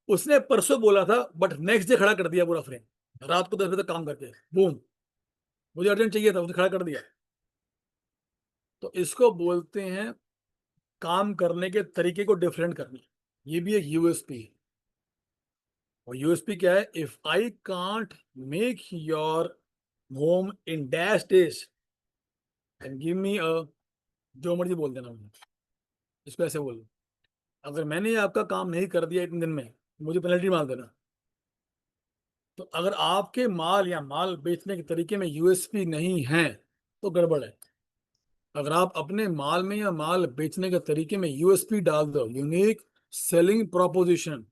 उसने परसों बोला था, बट नेक्स्ट डे खड़ा कर दिया पूरा फ्रेम, रात को 10 बजे तक काम करके, बूम। मुझे अर्जेंट चाहिए था, उसने खड़ा कर दिया। तो इसको बोलते हैं काम करने के तरीके को डिफरेंट करना, ये भी एक यूएसपी है। और यूएसपी क्या है, if I can't make your home in dash days and give me a, जो मर्जी बोल देना मुझे, इसको ऐसे बोल, अगर मैंने आपका काम नहीं कर दिया इतने दिन में, मुझे पेनल्टी मार देना। तो अगर आपके माल या माल बेचने के तरीके में यूएसपी नहीं है तो गड़बड़ है। अगर आप अपने माल में या माल बेचने के तरीके में यूएसपी डाल दो, यूनिक सेलिंग प्रोपोजिशन,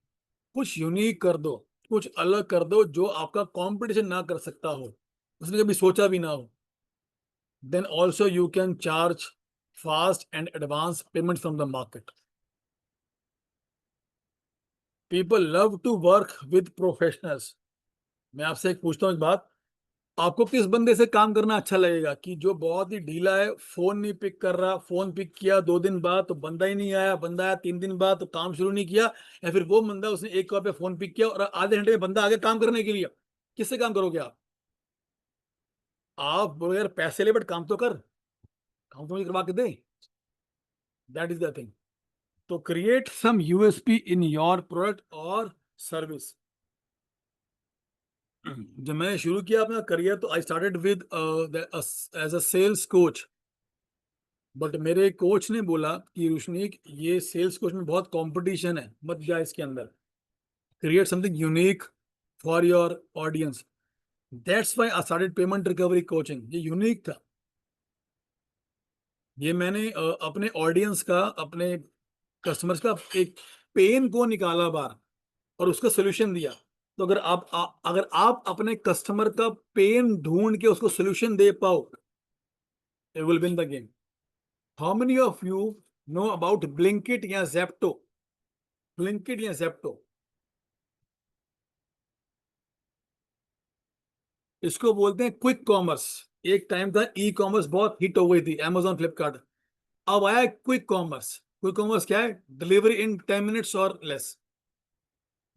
कुछ यूनिक कर दो, कुछ अलग कर दो जो आपका कंपटीशन ना कर सकता हो, उसने कभी सोचा भी ना हो, then also you can charge fast and advance payment from the market. People love to work with professionals. मैं आपसे एक पूछता हूँ एक बात, आपको किस बंदे से काम करना अच्छा लगेगा, कि जो बहुत ही ढीला है, फोन नहीं पिक कर रहा, फोन पिक किया 2 दिन बाद तो बंदा ही नहीं आया, बंदा आया 3 दिन बाद तो काम शुरू नहीं किया, या फिर वो बंदा उसने एक कॉल पे फोन पिक किया और आधे घंटे में बंदा आ गया काम करने के लिए? किससे काम करोगे आप बोलो यार पैसे ले बट काम तो कर, काम तो मुझे करवा के दे। That is the thing. तो create some USP in your product और सर्विस। जब मैंने शुरू किया अपना करियर तो I started with as a sales coach, but मेरे कोच ने बोला कि रुशनीक, ये सेल्स कोच में बहुत कंपटीशन है, मत जा इसके अंदर, create something unique for your audience. That's why I started payment recovery coaching. ये यूनिक था, ये मैंने अपने ऑडियंस का, अपने कस्टमर्स का एक पेन को निकाला बाहर और उसका सोल्यूशन दिया। तो अगर आप अपने कस्टमर का पेन ढूंढ के उसको सोल्यूशन दे पाओ, you will win the game. How many of you know about Blinkit या ज़ेप्टो? ब्लिंकिट या ज़ेप्टो, इसको बोलते हैं क्विक कॉमर्स। एक टाइम था ई कॉमर्स बहुत हिट हो गई थी, अमेजोन, फ्लिपकार्ट। अब आया क्विक कॉमर्स। क्विक कॉमर्स क्या है? डिलीवरी इन 10 मिनट्स और लेस।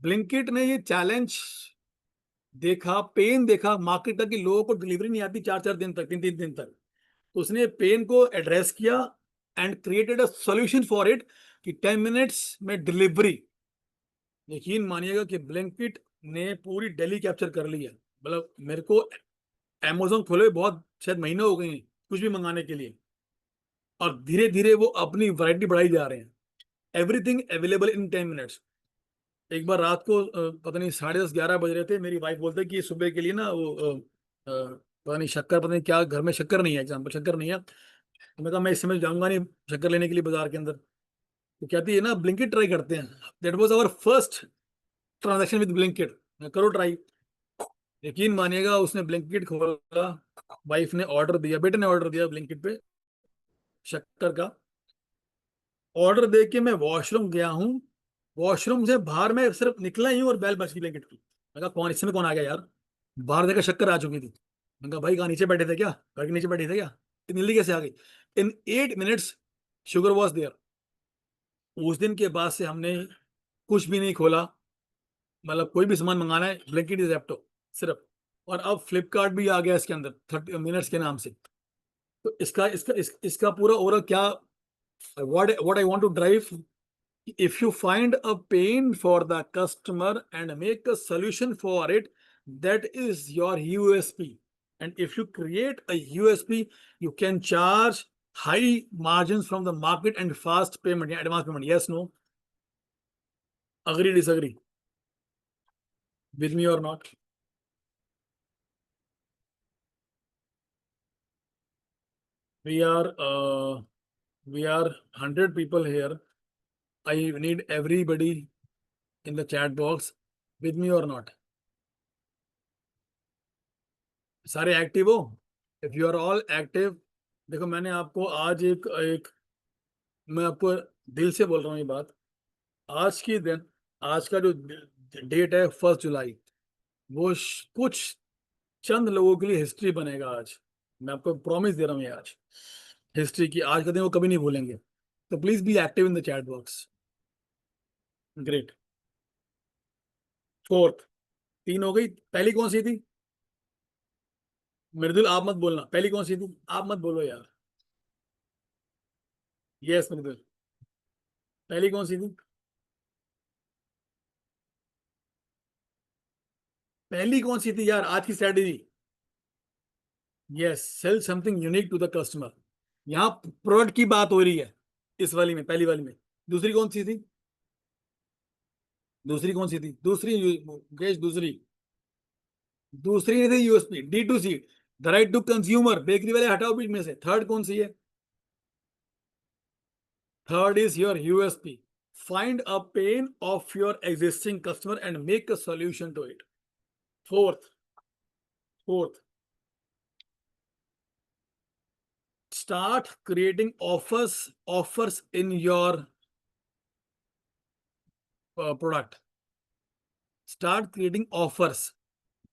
ब्लिंकिट ने ये चैलेंज देखा, पेन देखा मार्केट का, कि लोगों को डिलीवरी नहीं आती 4-4 दिन तक, 3-3 दिन तक। तो उसने पेन को एड्रेस किया and created a solution for it कि 10 मिनट्स में डिलीवरी। यकीन मानिएगा कि ब्लिंकिट ने पूरी दिल्ली कैप्चर कर ली है। मतलब मेरे को अमेजोन खोले बहुत शायद महीने हो गए हैं कुछ भी मंगाने के लिए, और धीरे धीरे वो अपनी वैरायटी बढ़ाई जा रहे हैं। Everything available in 10 minutes. एक बार रात को पता नहीं 10:30-11 बज रहे थे, मेरी वाइफ बोलते कि सुबह के लिए ना वो पता नहीं शक्कर, पता नहीं क्या, घर में शक्कर नहीं है, एग्जाम्पल शक्कर नहीं है। तो मैं कहा मैं इस समय जाऊंगा नहीं शक्कर लेने के लिए बाजार के अंदर। तो कहती है ना ब्लिंकिट ट्राई करते हैं। That was our first transaction with Blinkit. करो ट्राई। यकीन मानिएगा उसने ब्लिंकिट खोला, वाइफ ने ऑर्डर दिया, बेटे ने ऑर्डर दिया ब्लिंकिट पे शक्कर का। ऑर्डर दे के मैं वॉशरूम गया हूँ, वॉशरूम से बाहर मैं सिर्फ निकला ही हूँ और बेल बज गई ब्लैंकेट की। मैं कहा कौन, इसमें कौन आ गया यार? बाहर देखा शक्कर आ चुकी थी। मैं कहा भाई कहाँ, नीचे बैठे थे क्या? घर के नीचे बैठे थे क्या? इतनी जल्दी कैसे आ गई? इन 8 मिनट्स शुगर वॉज देयर। उस दिन के बाद से हमने कुछ भी नहीं खोला, मतलब कोई भी सामान मंगाना है ब्लैंकेट ज़ेप्टो सिर्फ। और अब फ्लिपकार्ट भी आ गया इसके अंदर 30 मिनट्स के नाम से। तो इसका पूरा ओवरऑल क्या, what I want to drive, if you find a pain for the customer and make a solution for it, that is your USP. And if you create a USP, you can charge high margins from the market and fast payment, yeah, advance payment. Yes, no? Agree, disagree? With me or not? We are 100 people here. I need everybody in the chat box. With me or not? सारे active हो? If you are all active, देखो मैंने आपको आज एक मैं आपको दिल से बोल रहा हूँ ये बात। आज की दिन, आज का जो डेट है 1 जुलाई, वो कुछ चंद लोगों के लिए हिस्ट्री बनेगा आज। मैं आपको प्रॉमिस दे रहा हूँ ये आज हिस्ट्री की, आज का दिन वो कभी नहीं भूलेंगे। तो please be active in the chat box. Great. Fourth, 3 हो गई। पहली कौन सी थी? मृदुल आप मत बोलना, पहली कौन सी थी? आप मत बोलो यार। यस मृदुल, पहली कौन सी थी? पहली कौन सी थी यार आज की strategy? Yes, sell something unique to the customer. यहाँ प्रोडक्ट की बात हो रही है इस वाली में, पहली वाली में। दूसरी कौन सी थी? दूसरी कौन सी थी? मुकेश, दूसरी नहीं थी USP, D2C, the right to consumer. Bakery वाले हटाओ बीच में से। थर्ड कौन सी है? Third is your USP. Find a pain of your existing customer and make a solution to it. Fourth, start creating offers in your product. Start creating offers.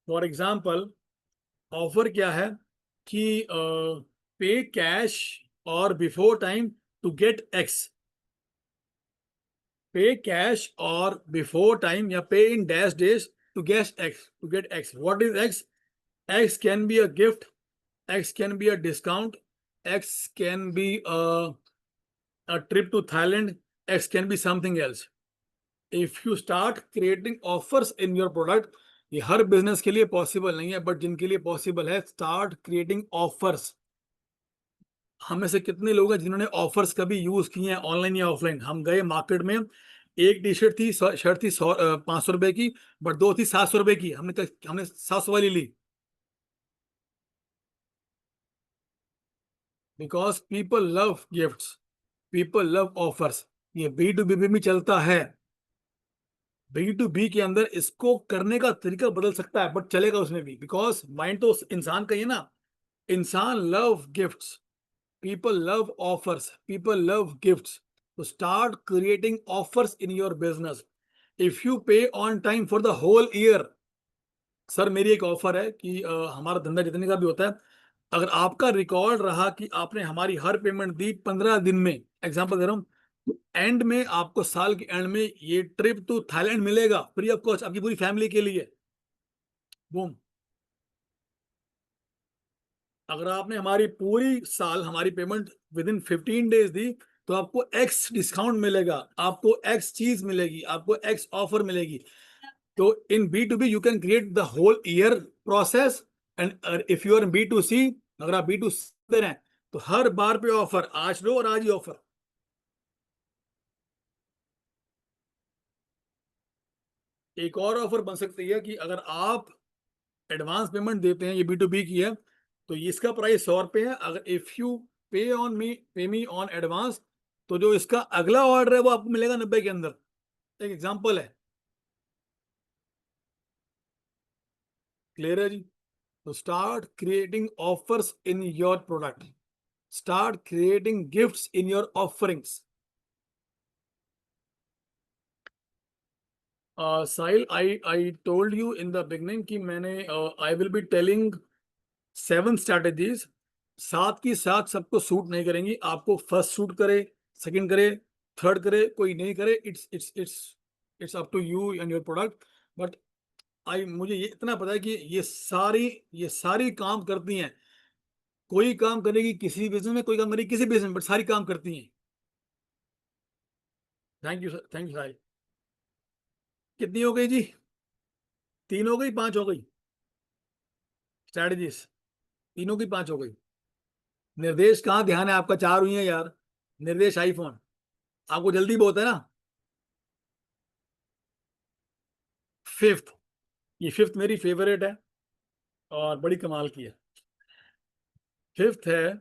For example, offer क्या है कि pay cash और before time to get X. Pay cash और before time या pay in dash days to get X. What is X? X can be a gift, X can be a discount, X can be a trip to Thailand, X can be something else. If you start creating offers in your product, ये हर business के लिए possible नहीं है, but जिनके लिए possible है, start creating offers. हम में से कितने लोग हैं जिन्होंने ऑफर्स कभी यूज किए हैं, ऑनलाइन या ऑफलाइन? हम गए मार्केट में, एक टी शर्ट थी, शर्ट थी 500 रुपए की, बट दो थी 700 रुपए की, हमने 700 वाली ली, because people love gifts, people love offers. ये B2B में भी चलता है. B2B के अंदर इसको करने का तरीका बदल सकता है, बट चलेगा उसमें भी, बिकॉज माइंड तो इंसान का ही है ना. इंसान love gifts, people love offers, people love gifts. So start creating offers in your business. If you pay on time for the whole year, sir मेरी एक ऑफर है कि हमारा धंधा जितने का भी होता है, अगर आपका रिकॉर्ड रहा कि आपने हमारी हर पेमेंट दी 15 दिन में, एग्जांपल दे रहा हूँ, एंड में आपको साल के एंड में ये ट्रिप टू थाईलैंड मिलेगा फ्री ऑफ कॉस्ट आपकी पूरी फैमिली के लिए. बूम. अगर आपने हमारी पूरी साल हमारी पेमेंट विद इन 15 डेज दी, तो आपको एक्स डिस्काउंट मिलेगा, आपको एक्स चीज मिलेगी, आपको एक्स ऑफर मिलेगी. तो in B2B you can create the whole year process. And if you are B2C, अगर आप B2C दे रहे हैं, तो हर बार पे ऑफर, आज लो और आज ही ऑफर. एक और ऑफर बन सकती है कि अगर आप एडवांस पेमेंट देते हैं, ये B2B की है, तो इसका प्राइस 100 रुपए है. अगर इफ यू पे मी ऑन एडवांस, तो जो इसका अगला ऑर्डर है वो आपको मिलेगा 90 के अंदर. एक एग्जांपल है. क्लियर है जी? तो start creating offers in your product, start creating gifts in your offerings. Sahil, I told you in the beginning कि मैंने I will be telling 7 strategies. 7 की 7 सबको सूट नहीं करेंगी. आपको फर्स्ट सूट करे, सेकंड करे, थर्ड करे, कोई नहीं करे, it's up to you and your product. But मुझे ये इतना पता है कि ये सारी काम करती हैं. कोई काम करेगी किसी बिजनेस में, कोई काम करेगी किसी बिजनेस में, बट सारी काम करती हैं. Thank you sir, thank you Sahil. कितनी हो गई जी? 3 हो गई, 5 हो गई स्ट्रैटेजीज? 3 हो गई, 5 हो गई? निर्देश कहाँ ध्यान है आपका? 4 हुई है यार. निर्देश आईफोन, आपको जल्दी बहुत है ना. फिफ्थ, ये फिफ्थ मेरी फेवरेट है और बड़ी कमाल की है. फिफ्थ है,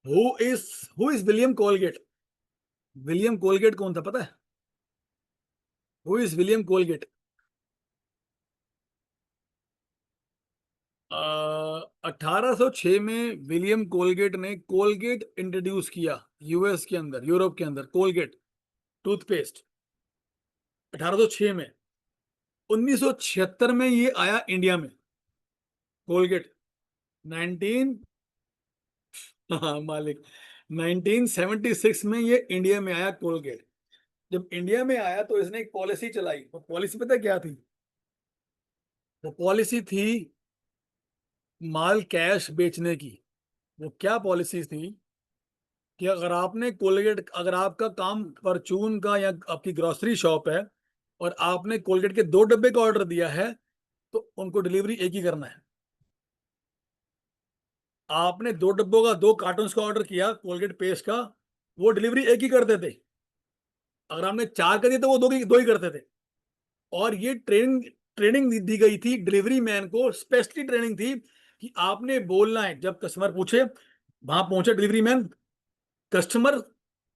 who is William Colgate? William Colgate कौन था पता है? Who is William Colgate? 1806 में विलियम कोलगेट ने कोलगेट इंट्रोड्यूस किया यूएस के अंदर, यूरोप के अंदर. कोलगेट टूथपेस्ट 1806 में. 1976 में ये आया इंडिया में, कोलगेट. 19 हाँ मालिक, 1976 में ये इंडिया में आया कोलगेट. जब इंडिया में आया तो इसने एक पॉलिसी चलाई. वो पॉलिसी पता क्या थी? वो पॉलिसी थी माल कैश बेचने की. वो क्या पॉलिसी थी कि अगर आपने कोलगेट, अगर आपका काम परचून का या आपकी ग्रोसरी शॉप है और आपने कोलगेट के 2 डब्बे का ऑर्डर दिया है, तो उनको डिलीवरी एक ही करना है. आपने 2 डब्बों का, 2 कार्टून का ऑर्डर किया कोलगेट पेस्ट का, वो डिलीवरी एक ही करते थे. अगर आपने 4 कर दिए तो वो 2 ही करते थे. और ये ट्रेनिंग ट्रेनिंग दी गई थी डिलीवरी मैन को, स्पेशली ट्रेनिंग थी कि आपने बोलना है. जब कस्टमर पूछे, वहां पहुंचे डिलीवरी मैन, कस्टमर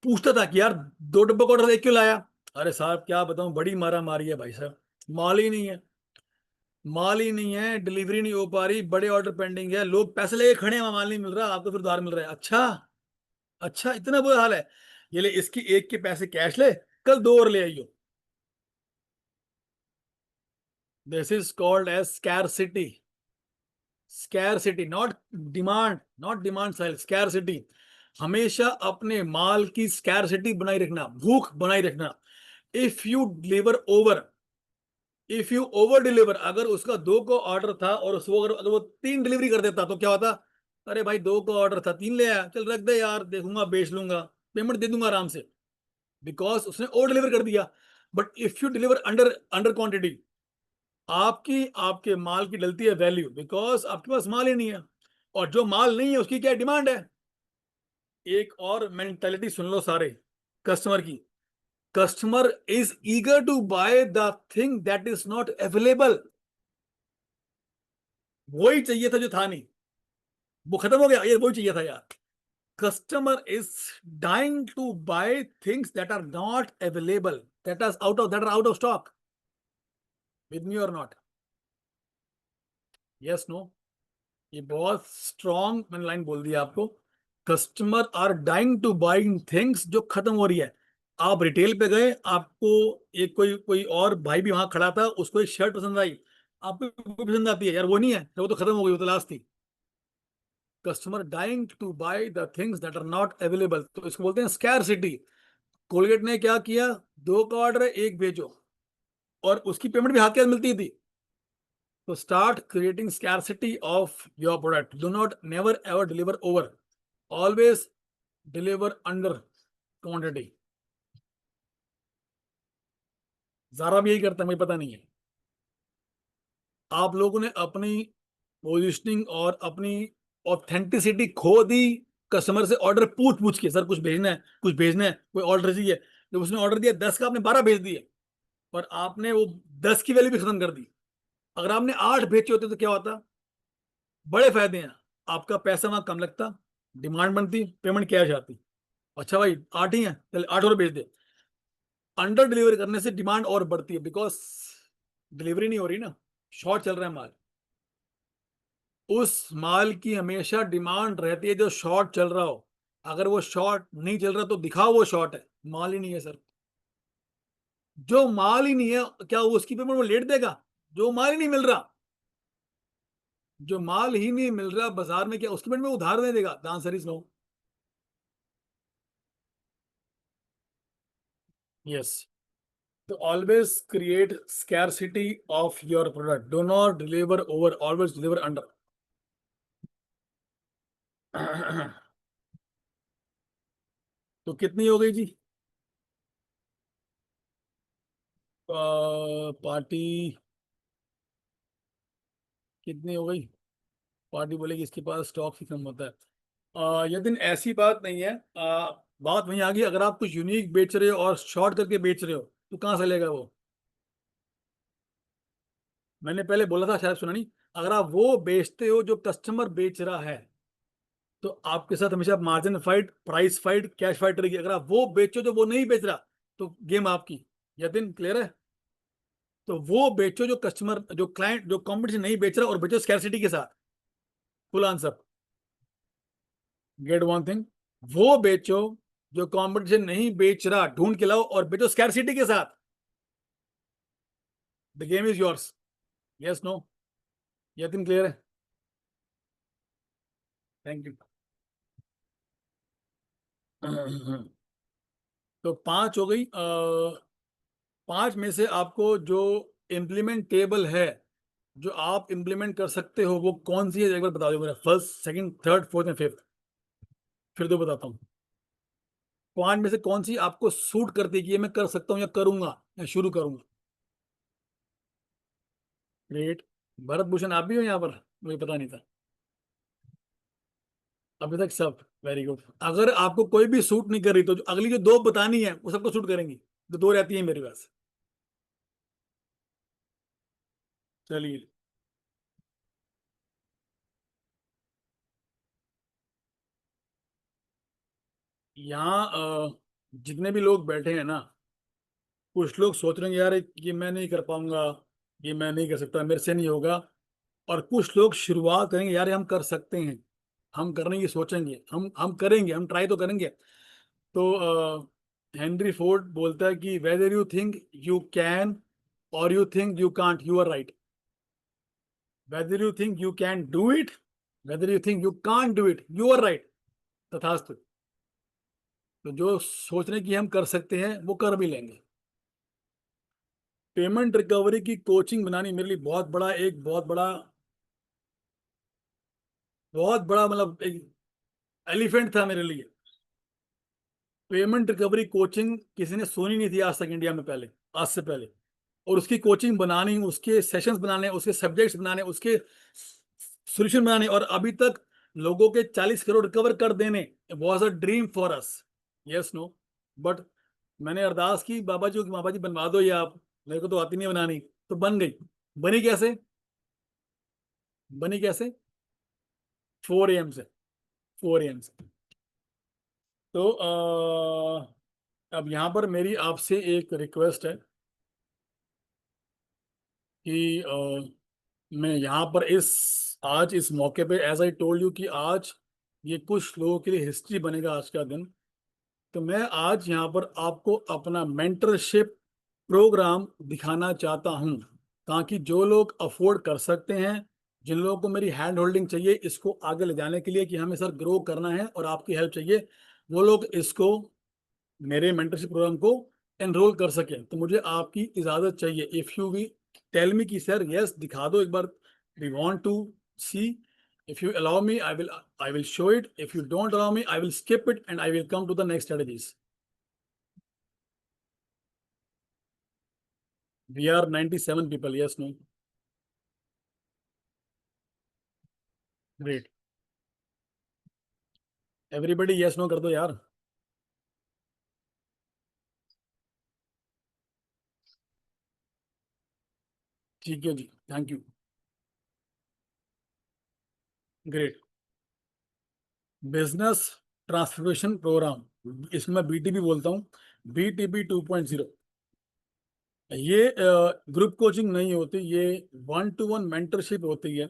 पूछता था कि यार 2 डब्बों का ऑर्डर एक क्यों लाया? अरे साहब क्या बताऊं, बड़ी मारा मारी है भाई साहब, माल ही नहीं है, माल ही नहीं है, डिलीवरी नहीं हो पा रही, बड़े ऑर्डर पेंडिंग है, लोग पैसे लेके खड़े हैं, माल नहीं मिल रहा, आपको फिर उधार मिल रहा है. अच्छा, अच्छा इतना बुरा हाल है? ये ले, इसकी एक के पैसे कैश ले, कल 2 और ले आइयो. This is called as scarcity. Scarcity, not demand, not demand side, scarcity. हमेशा अपने माल की स्कैरसिटी बनाई रखना, भूख बनाई रखना. If you deliver over, if you over deliver, अगर उसका 2 का ऑर्डर था और उसको अगर वो 3 डिलीवरी कर देता तो क्या होता? अरे भाई 2 का ऑर्डर था, 3 ले आया, चल रख दे यार, देखूंगा बेच लूंगा, पेमेंट दे दूंगा आराम से. बिकॉज उसने ओवर डिलीवर कर दिया. But if you deliver under under quantity, आपके माल की डलती है वैल्यू, बिकॉज आपके पास माल ही नहीं है, और जो माल नहीं है उसकी क्या डिमांड है. एक और मेंटेलिटी सुन लो सारे कस्टमर की. Customer is eager to buy the thing that is not available. वही चाहिए था जो था नहीं, वो खत्म हो गया, ये वही चाहिए था यार. Customer is dying to buy things that are not available, that are out of stock. With me or not? Yes, no? ये बहुत स्ट्रॉन्ग मैंने लाइन बोल दी आपको. Customer are dying to buying things जो खत्म हो रही है. आप रिटेल पे गए, आपको एक कोई कोई और भाई भी वहां खड़ा था, उसको एक शर्ट पसंद आई, आपको वो पसंद आती है यार, वो नहीं है, वो तो खत्म हो गई, वो तो लास्ट थी. Customer dying to buy the things that are not available, तो इसको बोलते हैं स्कैरसिटी. कोलगेट ने क्या किया, 2 का ऑर्डर है, 1 भेजो, और उसकी पेमेंट भी हाथ के हाथ मिलती थी. तो start creating scarcity of your product. Do not never ever deliver over, always deliver under quantity. Zara भी यही करता है, मुझे पता नहीं है. आप लोगों ने अपनी पोजिशनिंग और अपनी ऑथेंटिसिटी खो दी. कस्टमर से ऑर्डर पूछ पूछ के, सर कुछ भेजना है, कुछ भेजना है, कोई ऑर्डर चाहिए. जब उसने ऑर्डर दिया 10 का, आपने 12 भेज दिए, और आपने वो 10 की वैल्यू भी खत्म कर दी. अगर आपने 8 बेचे होते तो क्या होता. बड़े फायदे हैं. आपका पैसा वहां कम लगता, डिमांड बनती, पेमेंट कैश आती. अच्छा भाई 8 ही है, चल 8 और भेज दे. अंडर डिलीवरी करने से डिमांड और बढ़ती है, बिकॉज डिलीवरी नहीं हो रही ना, शॉर्ट चल रहा है माल. उस माल की हमेशा डिमांड रहती है जो शॉर्ट चल रहा हो. अगर वो शॉर्ट नहीं चल रहा तो दिखाओ वो शॉर्ट है, माल ही नहीं है सर. जो माल ही नहीं है, क्या वो उसकी पेमेंट वो लेट देगा? जो माल ही नहीं मिल रहा, जो माल ही नहीं मिल रहा बाजार में, क्या उसकी पेमेंट में उधार दे देगा? The answer is no. Yes. तो always create scarcity of your product. Do not deliver over, always deliver under. तो कितनी हो गई जी पार्टी? कितनी हो गई? पार्टी बोलेगी इसके पास स्टॉक ही कम होता है. ये दिन ऐसी बात नहीं है. बात वहीं आ गई, अगर आप कुछ यूनिक बेच रहे हो और शॉर्ट करके बेच रहे हो तो कहाँ से लेगा वो? मैंने पहले बोला था, शायद सुना नहीं. अगर आप वो बेचते हो जो कस्टमर बेच रहा है, तो आपके साथ हमेशा margin fight, price fight, cash fight रहेगी. अगर आप वो बेचो जो वो नहीं बेच रहा, तो गेम आपकी. यह दिन क्लियर है? तो वो बेचो जो कस्टमर, जो क्लाइंट, जो कॉम्पिटिशन नहीं बेच रहा, और बेचो स्कैरसिटी के साथ. Full answer. Get one thing, वो बेचो जो कंपटीशन नहीं बेच रहा, ढूंढ के लाओ और बेचो स्कैरसिटी के साथ. The game is yours. Yes, no? यह क्लियर है? Thank you. तो 5 हो गई. 5 में से आपको जो इम्प्लीमेंटेबल है, जो आप इम्प्लीमेंट कर सकते हो, वो कौन सी है एक बार बता दो मेरा. First, second, third, fourth and fifth. फिर दो बताता हूँ. 5 में से कौन सी आपको सूट करती है कि ये मैं कर सकता हूँ या करूंगा या शुरू करूंगा? ग्रेट. भरत भूषण आप भी हो यहाँ पर? मुझे पता नहीं था अभी तक. सब वेरी गुड. अगर आपको कोई भी सूट नहीं कर रही, तो अगली जो 2 बतानी है वो सबको सूट करेंगी. जो 2 रहती है मेरे पास. चलिए. यहाँ जितने भी लोग बैठे हैं ना, कुछ लोग सोच रहे हैं यार ये मैं नहीं कर पाऊंगा, ये मैं नहीं कर सकता, मेरे से नहीं होगा. और कुछ लोग शुरुआत करेंगे, यार ये हम कर सकते हैं, हम करने की सोचेंगे, हम करेंगे, हम ट्राई तो करेंगे. तो हेनरी फोर्ड बोलता है कि whether you think you can और you think you can't, you are right. Whether you think you can do it, whether you think you can't do it, you are right. तथास्तु. तो जो सोच रहे हैं कि हम कर सकते हैं, वो कर भी लेंगे. पेमेंट रिकवरी की कोचिंग बनानी मेरे लिए बहुत बड़ा मतलब एक एलिफेंट था मेरे लिए. पेमेंट रिकवरी कोचिंग किसी ने सुनी नहीं थी आज तक इंडिया में पहले, आज से पहले। और उसकी कोचिंग बनानी, उसके सेशंस बनाने, उसके सब्जेक्ट्स बनाने, उसके सोल्यूशन बनाने, और अभी तक लोगों के 40 करोड़ रिकवर कर देने was a dream for us. Yes, no, but मैंने अरदास की बाबा जी को कि बाबा जी बनवा दो ये आप, मेरे को तो आती नहीं बनानी, तो बन गई। बनी कैसे? बनी कैसे? 4 AM से, 4 AM से। तो अब यहाँ पर मेरी आपसे एक रिक्वेस्ट है कि मैं यहाँ पर आज इस मौके पे, एज आई टोल्ड यू, कि आज ये कुछ लोगों के लिए हिस्ट्री बनेगा आज का दिन। तो मैं आज यहाँ पर आपको अपना मेंटरशिप प्रोग्राम दिखाना चाहता हूँ, ताकि जो लोग अफोर्ड कर सकते हैं, जिन लोगों को मेरी हैंड होल्डिंग चाहिए इसको आगे ले जाने के लिए, कि हमें सर ग्रो करना है और आपकी हेल्प चाहिए, वो लोग इसको, मेरे मेंटरशिप प्रोग्राम को एनरोल कर सकें। तो मुझे आपकी इजाज़त चाहिए। If you we tell me कि सर यस दिखा दो एक बार, we want to see, if you allow me I will show it, if you don't allow me I will skip it and I will come to the next strategies. We are 97 people, yes, no, great, everybody yes no कर दो यार। ठीक है जी, thank you, great. Business transformation program, इसमें BTP बोलता हूँ, BTP 2.0। ये ग्रुप कोचिंग नहीं होती, ये 1-to-1 मेंटरशिप होती है।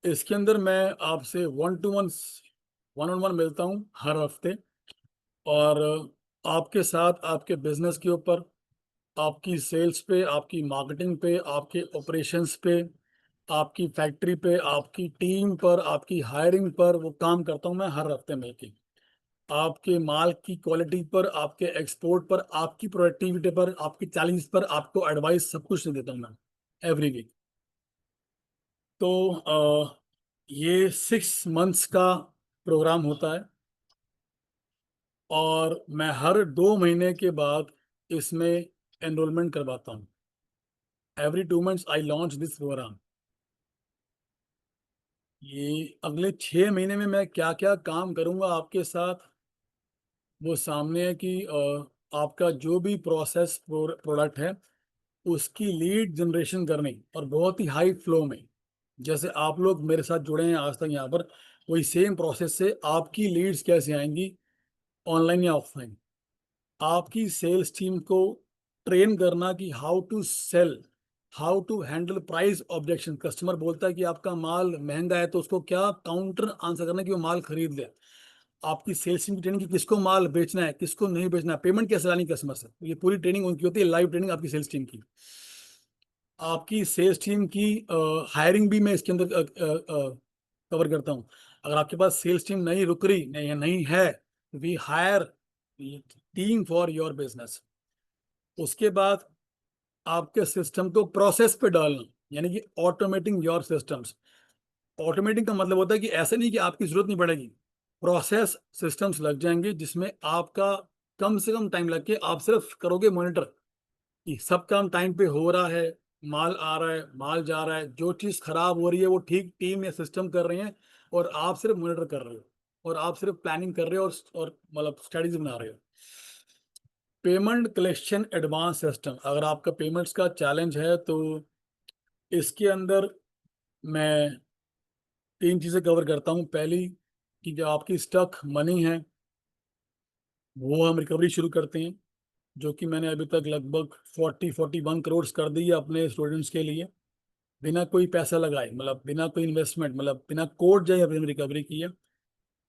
इसके अंदर मैं आपसे 1-to-1, 1-on-1 मिलता हूँ हर हफ्ते, और आपके साथ आपके बिजनेस के ऊपर, आपकी सेल्स पे, आपकी मार्केटिंग पे, आपके ऑपरेशंस पे, आपकी फैक्ट्री पे, आपकी टीम पर, आपकी हायरिंग पर वो काम करता हूँ मैं हर हफ्ते में। कि आपके माल की क्वालिटी पर, आपके एक्सपोर्ट पर, आपकी प्रोडक्टिविटी पर, आपकी चैलेंज पर आपको एडवाइस सब कुछ देता हूँ मैं एवरी वीक। तो ये 6 मंथ्स का प्रोग्राम होता है, और मैं हर 2 महीने के बाद इसमें एनरोलमेंट करवाता हूँ। Every 2 months I launch this programme. ये अगले 6 महीने में मैं क्या क्या काम करूंगा आपके साथ, वो सामने है। कि आपका जो भी प्रोसेस प्रोडक्ट है उसकी लीड जनरेशन करनी, और बहुत ही हाई फ्लो में, जैसे आप लोग मेरे साथ जुड़े हैं आज तक यहाँ पर, वही सेम प्रोसेस से आपकी लीड्स कैसे आएंगी, ऑनलाइन या ऑफलाइन। आपकी सेल्स टीम को ट्रेन करना कि how to sell, how to handle price objection. Customer बोलता है कि आपका माल महंगा है, तो उसको क्या काउंटर आंसर करना कि वो माल खरीद ले। आपकी सेल्स टीम की ट्रेनिंग, कि किसको माल बेचना है, किसको नहीं बेचना है, पेमेंट कैसे लानी कस्टमर से, ये पूरी ट्रेनिंग उनकी होती है, लाइव ट्रेनिंग आपकी सेल्स टीम की। आपकी सेल्स टीम की हायरिंग भी मैं इसके अंदर कवर करता हूँ। अगर आपके पास सेल्स टीम नहीं रुक रही, नहीं है, we hire team for your business. उसके बाद आपके सिस्टम को प्रोसेस पे डालना, यानी कि ऑटोमेटिंग योर सिस्टम्स। ऑटोमेटिंग का मतलब होता है कि ऐसे नहीं कि आपकी जरूरत नहीं पड़ेगी, प्रोसेस सिस्टम्स लग जाएंगे जिसमें आपका कम से कम टाइम लग के आप सिर्फ करोगे मॉनिटर कि सब काम टाइम पे हो रहा है, माल आ रहा है, माल जा रहा है, जो चीज़ खराब हो रही है वो ठीक टीम या सिस्टम कर रहे हैं, और आप सिर्फ मॉनिटर कर रहे हो, और आप सिर्फ प्लानिंग कर रहे हो, और मतलब स्ट्रेटजी बना रहे हो। पेमेंट कलेक्शन एडवांस सिस्टम, अगर आपका पेमेंट्स का चैलेंज है तो इसके अंदर मैं 3 चीज़ें कवर करता हूँ। पहली, कि जो आपकी स्टक मनी है वो हम रिकवरी शुरू करते हैं, जो कि मैंने अभी तक लगभग 41 करोड़ कर दी है अपने स्टूडेंट्स के लिए, बिना कोई पैसा लगाए, मतलब बिना कोई इन्वेस्टमेंट, मतलब बिना कोड जाए अपनी रिकवरी की है।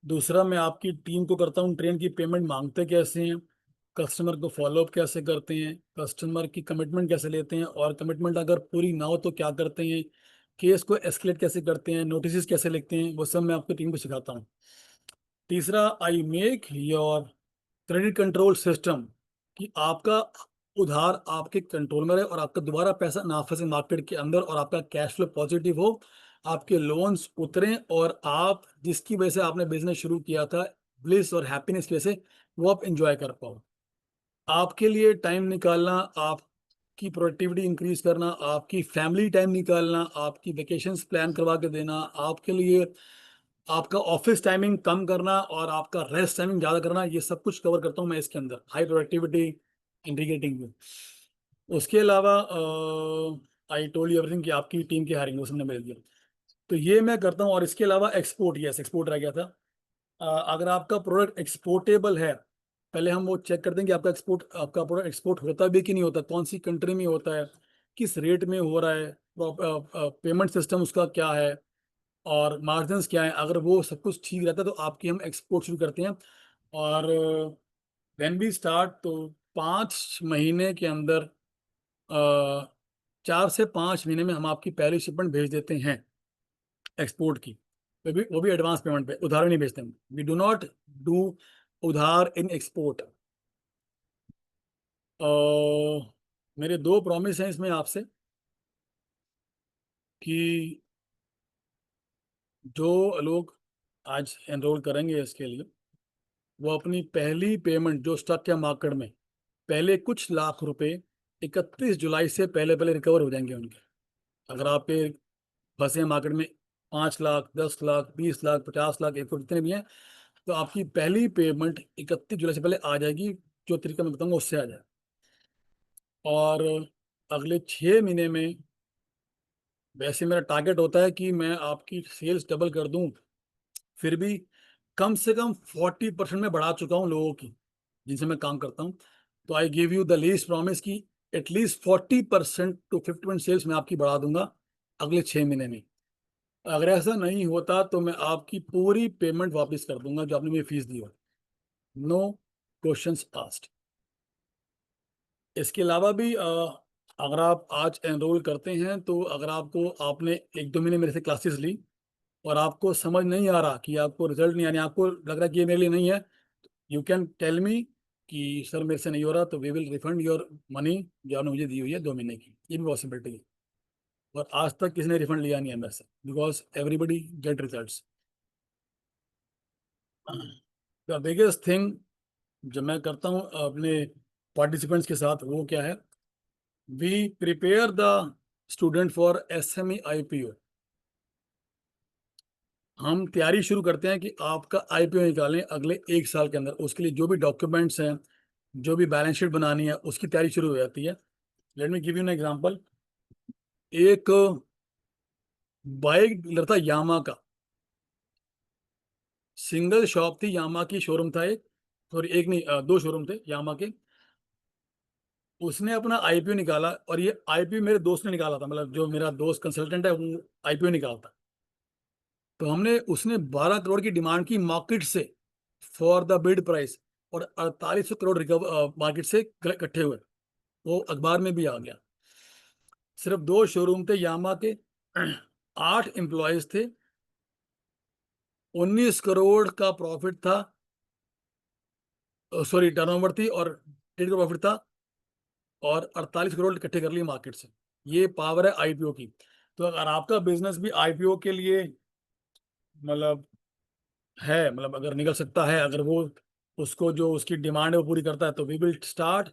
दूसरा, मैं आपकी टीम को करता हूँ ट्रेन, की पेमेंट मांगते कैसे हैं, कस्टमर को फॉलोअप कैसे करते हैं, कस्टमर की कमिटमेंट कैसे लेते हैं, और कमिटमेंट अगर पूरी ना हो तो क्या करते हैं, केस को एस्केलेट कैसे करते हैं, नोटिस कैसे लिखते हैं, वो सब मैं आपकी टीम को सिखाता हूँ। तीसरा, आई make your credit control system, कि आपका उधार आपके कंट्रोल में रहे, और आपका दोबारा पैसा ना फंसे मार्केट के अंदर, और आपका कैश फ्लो पॉजिटिव हो, आपके लोन्स उतरें, और आप जिसकी वजह से आपने बिजनेस शुरू किया था ब्लिस और हैप्पीनेस की वजह से वो आप इंजॉय कर पाओ। आपके लिए टाइम निकालना, आपकी प्रोडक्टिविटी इंक्रीज करना, आपकी फैमिली टाइम निकालना, आपकी वेकेशंस प्लान करवा के देना, आपके लिए आपका ऑफिस टाइमिंग कम करना और आपका रेस्ट टाइमिंग ज़्यादा करना, ये सब कुछ कवर करता हूँ मैं इसके अंदर, हाई प्रोडक्टिविटी इंटीग्रेटिंग में। उसके अलावा आई टोल्ड यू एवरीथिंग कि आपकी टीम की हायरिंग वो सबने मिल दिया, तो ये मैं करता हूँ। और इसके अलावा एक्सपोर्ट, यस एक्सपोर्ट रह गया था। अगर आपका प्रोडक्ट एक्सपोर्टेबल है, पहले हम वो चेक करते हैं कि आपका प्रोडक्ट एक्सपोर्ट होता भी कि नहीं होता, कौन सी कंट्री में होता है, किस रेट में हो रहा है, पेमेंट सिस्टम उसका क्या है और मार्जिन्स क्या है। अगर वो सब कुछ ठीक रहता है तो आपकी हम एक्सपोर्ट शुरू करते हैं। और व्हेन वी स्टार्ट, तो 5 महीने के अंदर, 4 से 5 महीने में हम आपकी पहली शिपमेंट भेज देते हैं एक्सपोर्ट की। वो भी एडवांस पेमेंट पे, उधार नहीं भेजते हम। वी डू नॉट डू उधार इन एक्सपोर्ट। मेरे 2 प्रॉमिस हैं इसमें आपसे कि जो लोग आज एनरोल करेंगे इसके लिए, वो अपनी पहली पेमेंट जो स्टॉक है मार्केट में, पहले कुछ लाख रुपए 31 जुलाई से पहले पहले रिकवर हो जाएंगे उनके। अगर आपके फंसे हैं मार्केट में 5 लाख, 10 लाख, 20 लाख, 50 लाख, 1 करोड़ जितने भी हैं, तो आपकी पहली पेमेंट 31 जुलाई से पहले आ जाएगी। जो तरीका मैं बताऊंगा उससे आ जाए। और अगले 6 महीने में, वैसे मेरा टारगेट होता है कि मैं आपकी सेल्स डबल कर दूं, फिर भी कम से कम 40% में बढ़ा चुका हूं लोगों की जिनसे मैं काम करता हूं। तो I give you the least promise की एटलीस्ट 40% टू 50% सेल्स मैं आपकी बढ़ा दूंगा अगले 6 महीने में। अगर ऐसा नहीं होता तो मैं आपकी पूरी पेमेंट वापस कर दूंगा जो आपने मुझे फीस दी हो। No questions asked. इसके अलावा भी अगर आप आज एनरोल करते हैं, तो अगर आपने 1-2 महीने मेरे से क्लासेस ली और आपको समझ नहीं आ रहा कि आपको रिजल्ट नहीं, यानी आपको लग रहा है कि ये मेरे लिए नहीं है, यू कैन टेल मी कि सर मेरे से नहीं हो रहा, तो we will refund your money जो आपने मुझे दी हुई है 2 महीने की। ये भी पॉसिबिलिटी है। और आज तक किसी ने रिफंड लिया नहीं है मेरे से, because everybody gate results. The biggest thing जो मैं करता हूँ अपने पार्टिसिपेंट्स के साथ, वो क्या है, we prepare the student for SME IPO। हम तैयारी शुरू करते हैं कि आपका IPO निकालें अगले 1 साल के अंदर। उसके लिए जो भी डॉक्यूमेंट्स हैं, जो भी बैलेंस शीट बनानी है, उसकी तैयारी शुरू हो जाती है। Let me give you an example. एक बाइक डीलर था यामा का, सिंगल शॉप थी यामा की, शोरूम था एक, सॉरी एक नहीं, 2 शोरूम थे यामा के। उसने अपना IPO निकाला, और ये IPO मेरे दोस्त ने निकाला था, मतलब जो मेरा दोस्त कंसल्टेंट है वो IPO निकालता। तो उसने 12 करोड़ की डिमांड की मार्केट से, फॉर द बिड प्राइस, और 4800 करोड़ रिकवर मार्केट से इकट्ठे हुए। वो अखबार में भी आ गया। सिर्फ 2 शोरूम थे यामा के, 8 एम्प्लॉयज थे, 19 करोड़ का प्रॉफिट था, सॉरी टर्नओवर थी, और 1.5 करोड़ प्रॉफिट था, और 48 करोड़ इकट्ठे कर लिए मार्केट से। ये पावर है IPO की। तो अगर आपका बिजनेस भी IPO के लिए मतलब है, मतलब अगर निकल सकता है, अगर वो उसको जो उसकी डिमांड है वो पूरी करता है, तो we will start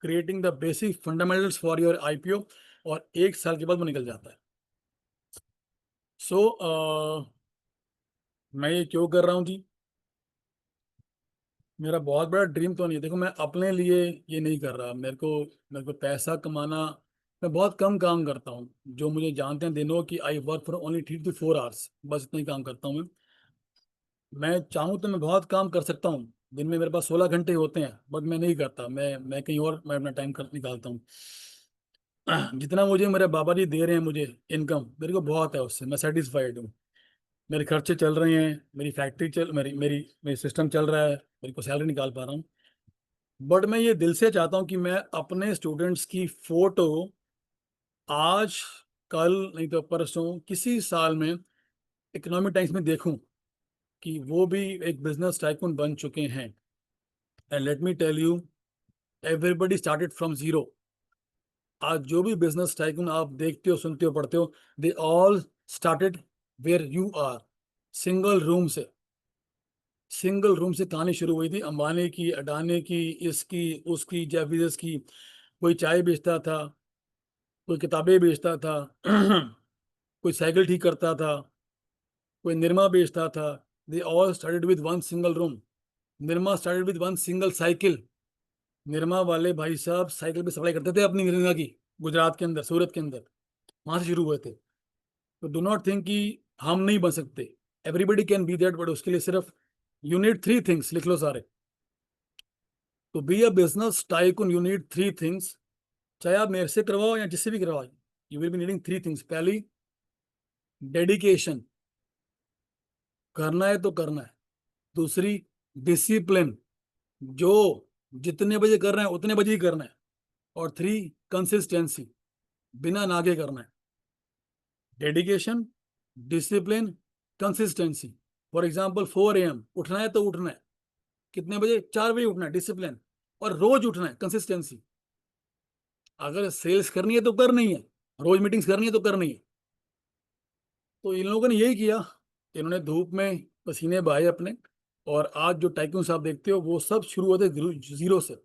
creating the basic fundamentals for your IPO, और 1 साल के बाद वो निकल जाता है। सो मैं ये क्यों कर रहा हूँ जी, मेरा बहुत बड़ा ड्रीम तो नहीं है। देखो मैं अपने लिए ये नहीं कर रहा, मेरे को पैसा कमाना, मैं बहुत कम काम करता हूँ। जो मुझे जानते हैं दे नो कि I work for only 3 to 4 hours, बस इतना ही काम करता हूँ मैं चाहूँ तो मैं बहुत काम कर सकता हूँ। दिन में मेरे पास 16 घंटे होते हैं, बट मैं नहीं करता। मैं कहीं और मैं अपना टाइम कर निकालता हूँ। जितना मुझे मेरे बाबा जी दे रहे हैं मुझे इनकम, मेरे को बहुत है, उससे मैं सेटिस्फाइड हूँ। मेरे खर्चे चल रहे हैं, मेरी फैक्ट्री चल मेरी मेरी मेरी सिस्टम चल रहा है, मेरे को सैलरी निकाल पा रहा हूँ। बट मैं ये दिल से चाहता हूँ कि मैं अपने स्टूडेंट्स की फोटो आज, कल नहीं तो परसों, किसी साल में इकोनॉमिक टाइम्स में देखूं कि वो भी एक बिजनेस टाइकून बन चुके हैं। And let me tell you, everybody started from zero. आज जो भी बिजनेस टाइकून आप देखते हो, सुनते हो, पढ़ते हो, they all started where you are, single room से। सिंगल रूम से कहानी शुरू हुई थी, अंबानी की, अडानी की, इसकी, उसकी, जेफ बेजोस की। कोई चाय बेचता था, कोई किताबें बेचता था, कोई साइकिल ठीक करता था, कोई निरमा बेचता था। दे all started with one single room. Nirma started with one single cycle. Nirma वाले भाई साहब साइकिल पे सप्लाई करते थे अपनी निरमा की, गुजरात के अंदर, सूरत के अंदर। वहां से शुरू हुए थे। तो डू नॉट थिंक कि हम नहीं बन सकते। Everybody can be that, but उसके लिए सिर्फ यू नीड थ्री थिंग्स, लिख लो सारे। तो be a business tycoon you need three things. चाहे आप मेरे से करवाओ या जिससे भी करवाओ, you will be needing three things. पहली, डेडिकेशन, करना है तो करना है। दूसरी, डिसिप्लिन, जो जितने बजे कर रहे हैं उतने बजे ही करना है। और थ्री, कंसिस्टेंसी, बिना नागे करना है। Dedication, discipline, consistency. For example 4 AM उठना है तो उठना है। कितने बजे? 4 बजे उठना है, डिसिप्लिन। और रोज उठना है, कंसिस्टेंसी। अगर सेल्स करनी है तो करनी है, रोज मीटिंग्स करनी है तो करनी है। तो इन लोगों ने यही किया। इन्होंने धूप में पसीने बहाए अपने। और आज जो टाइकून्स आप देखते हो वो सब शुरू होते जीरो से।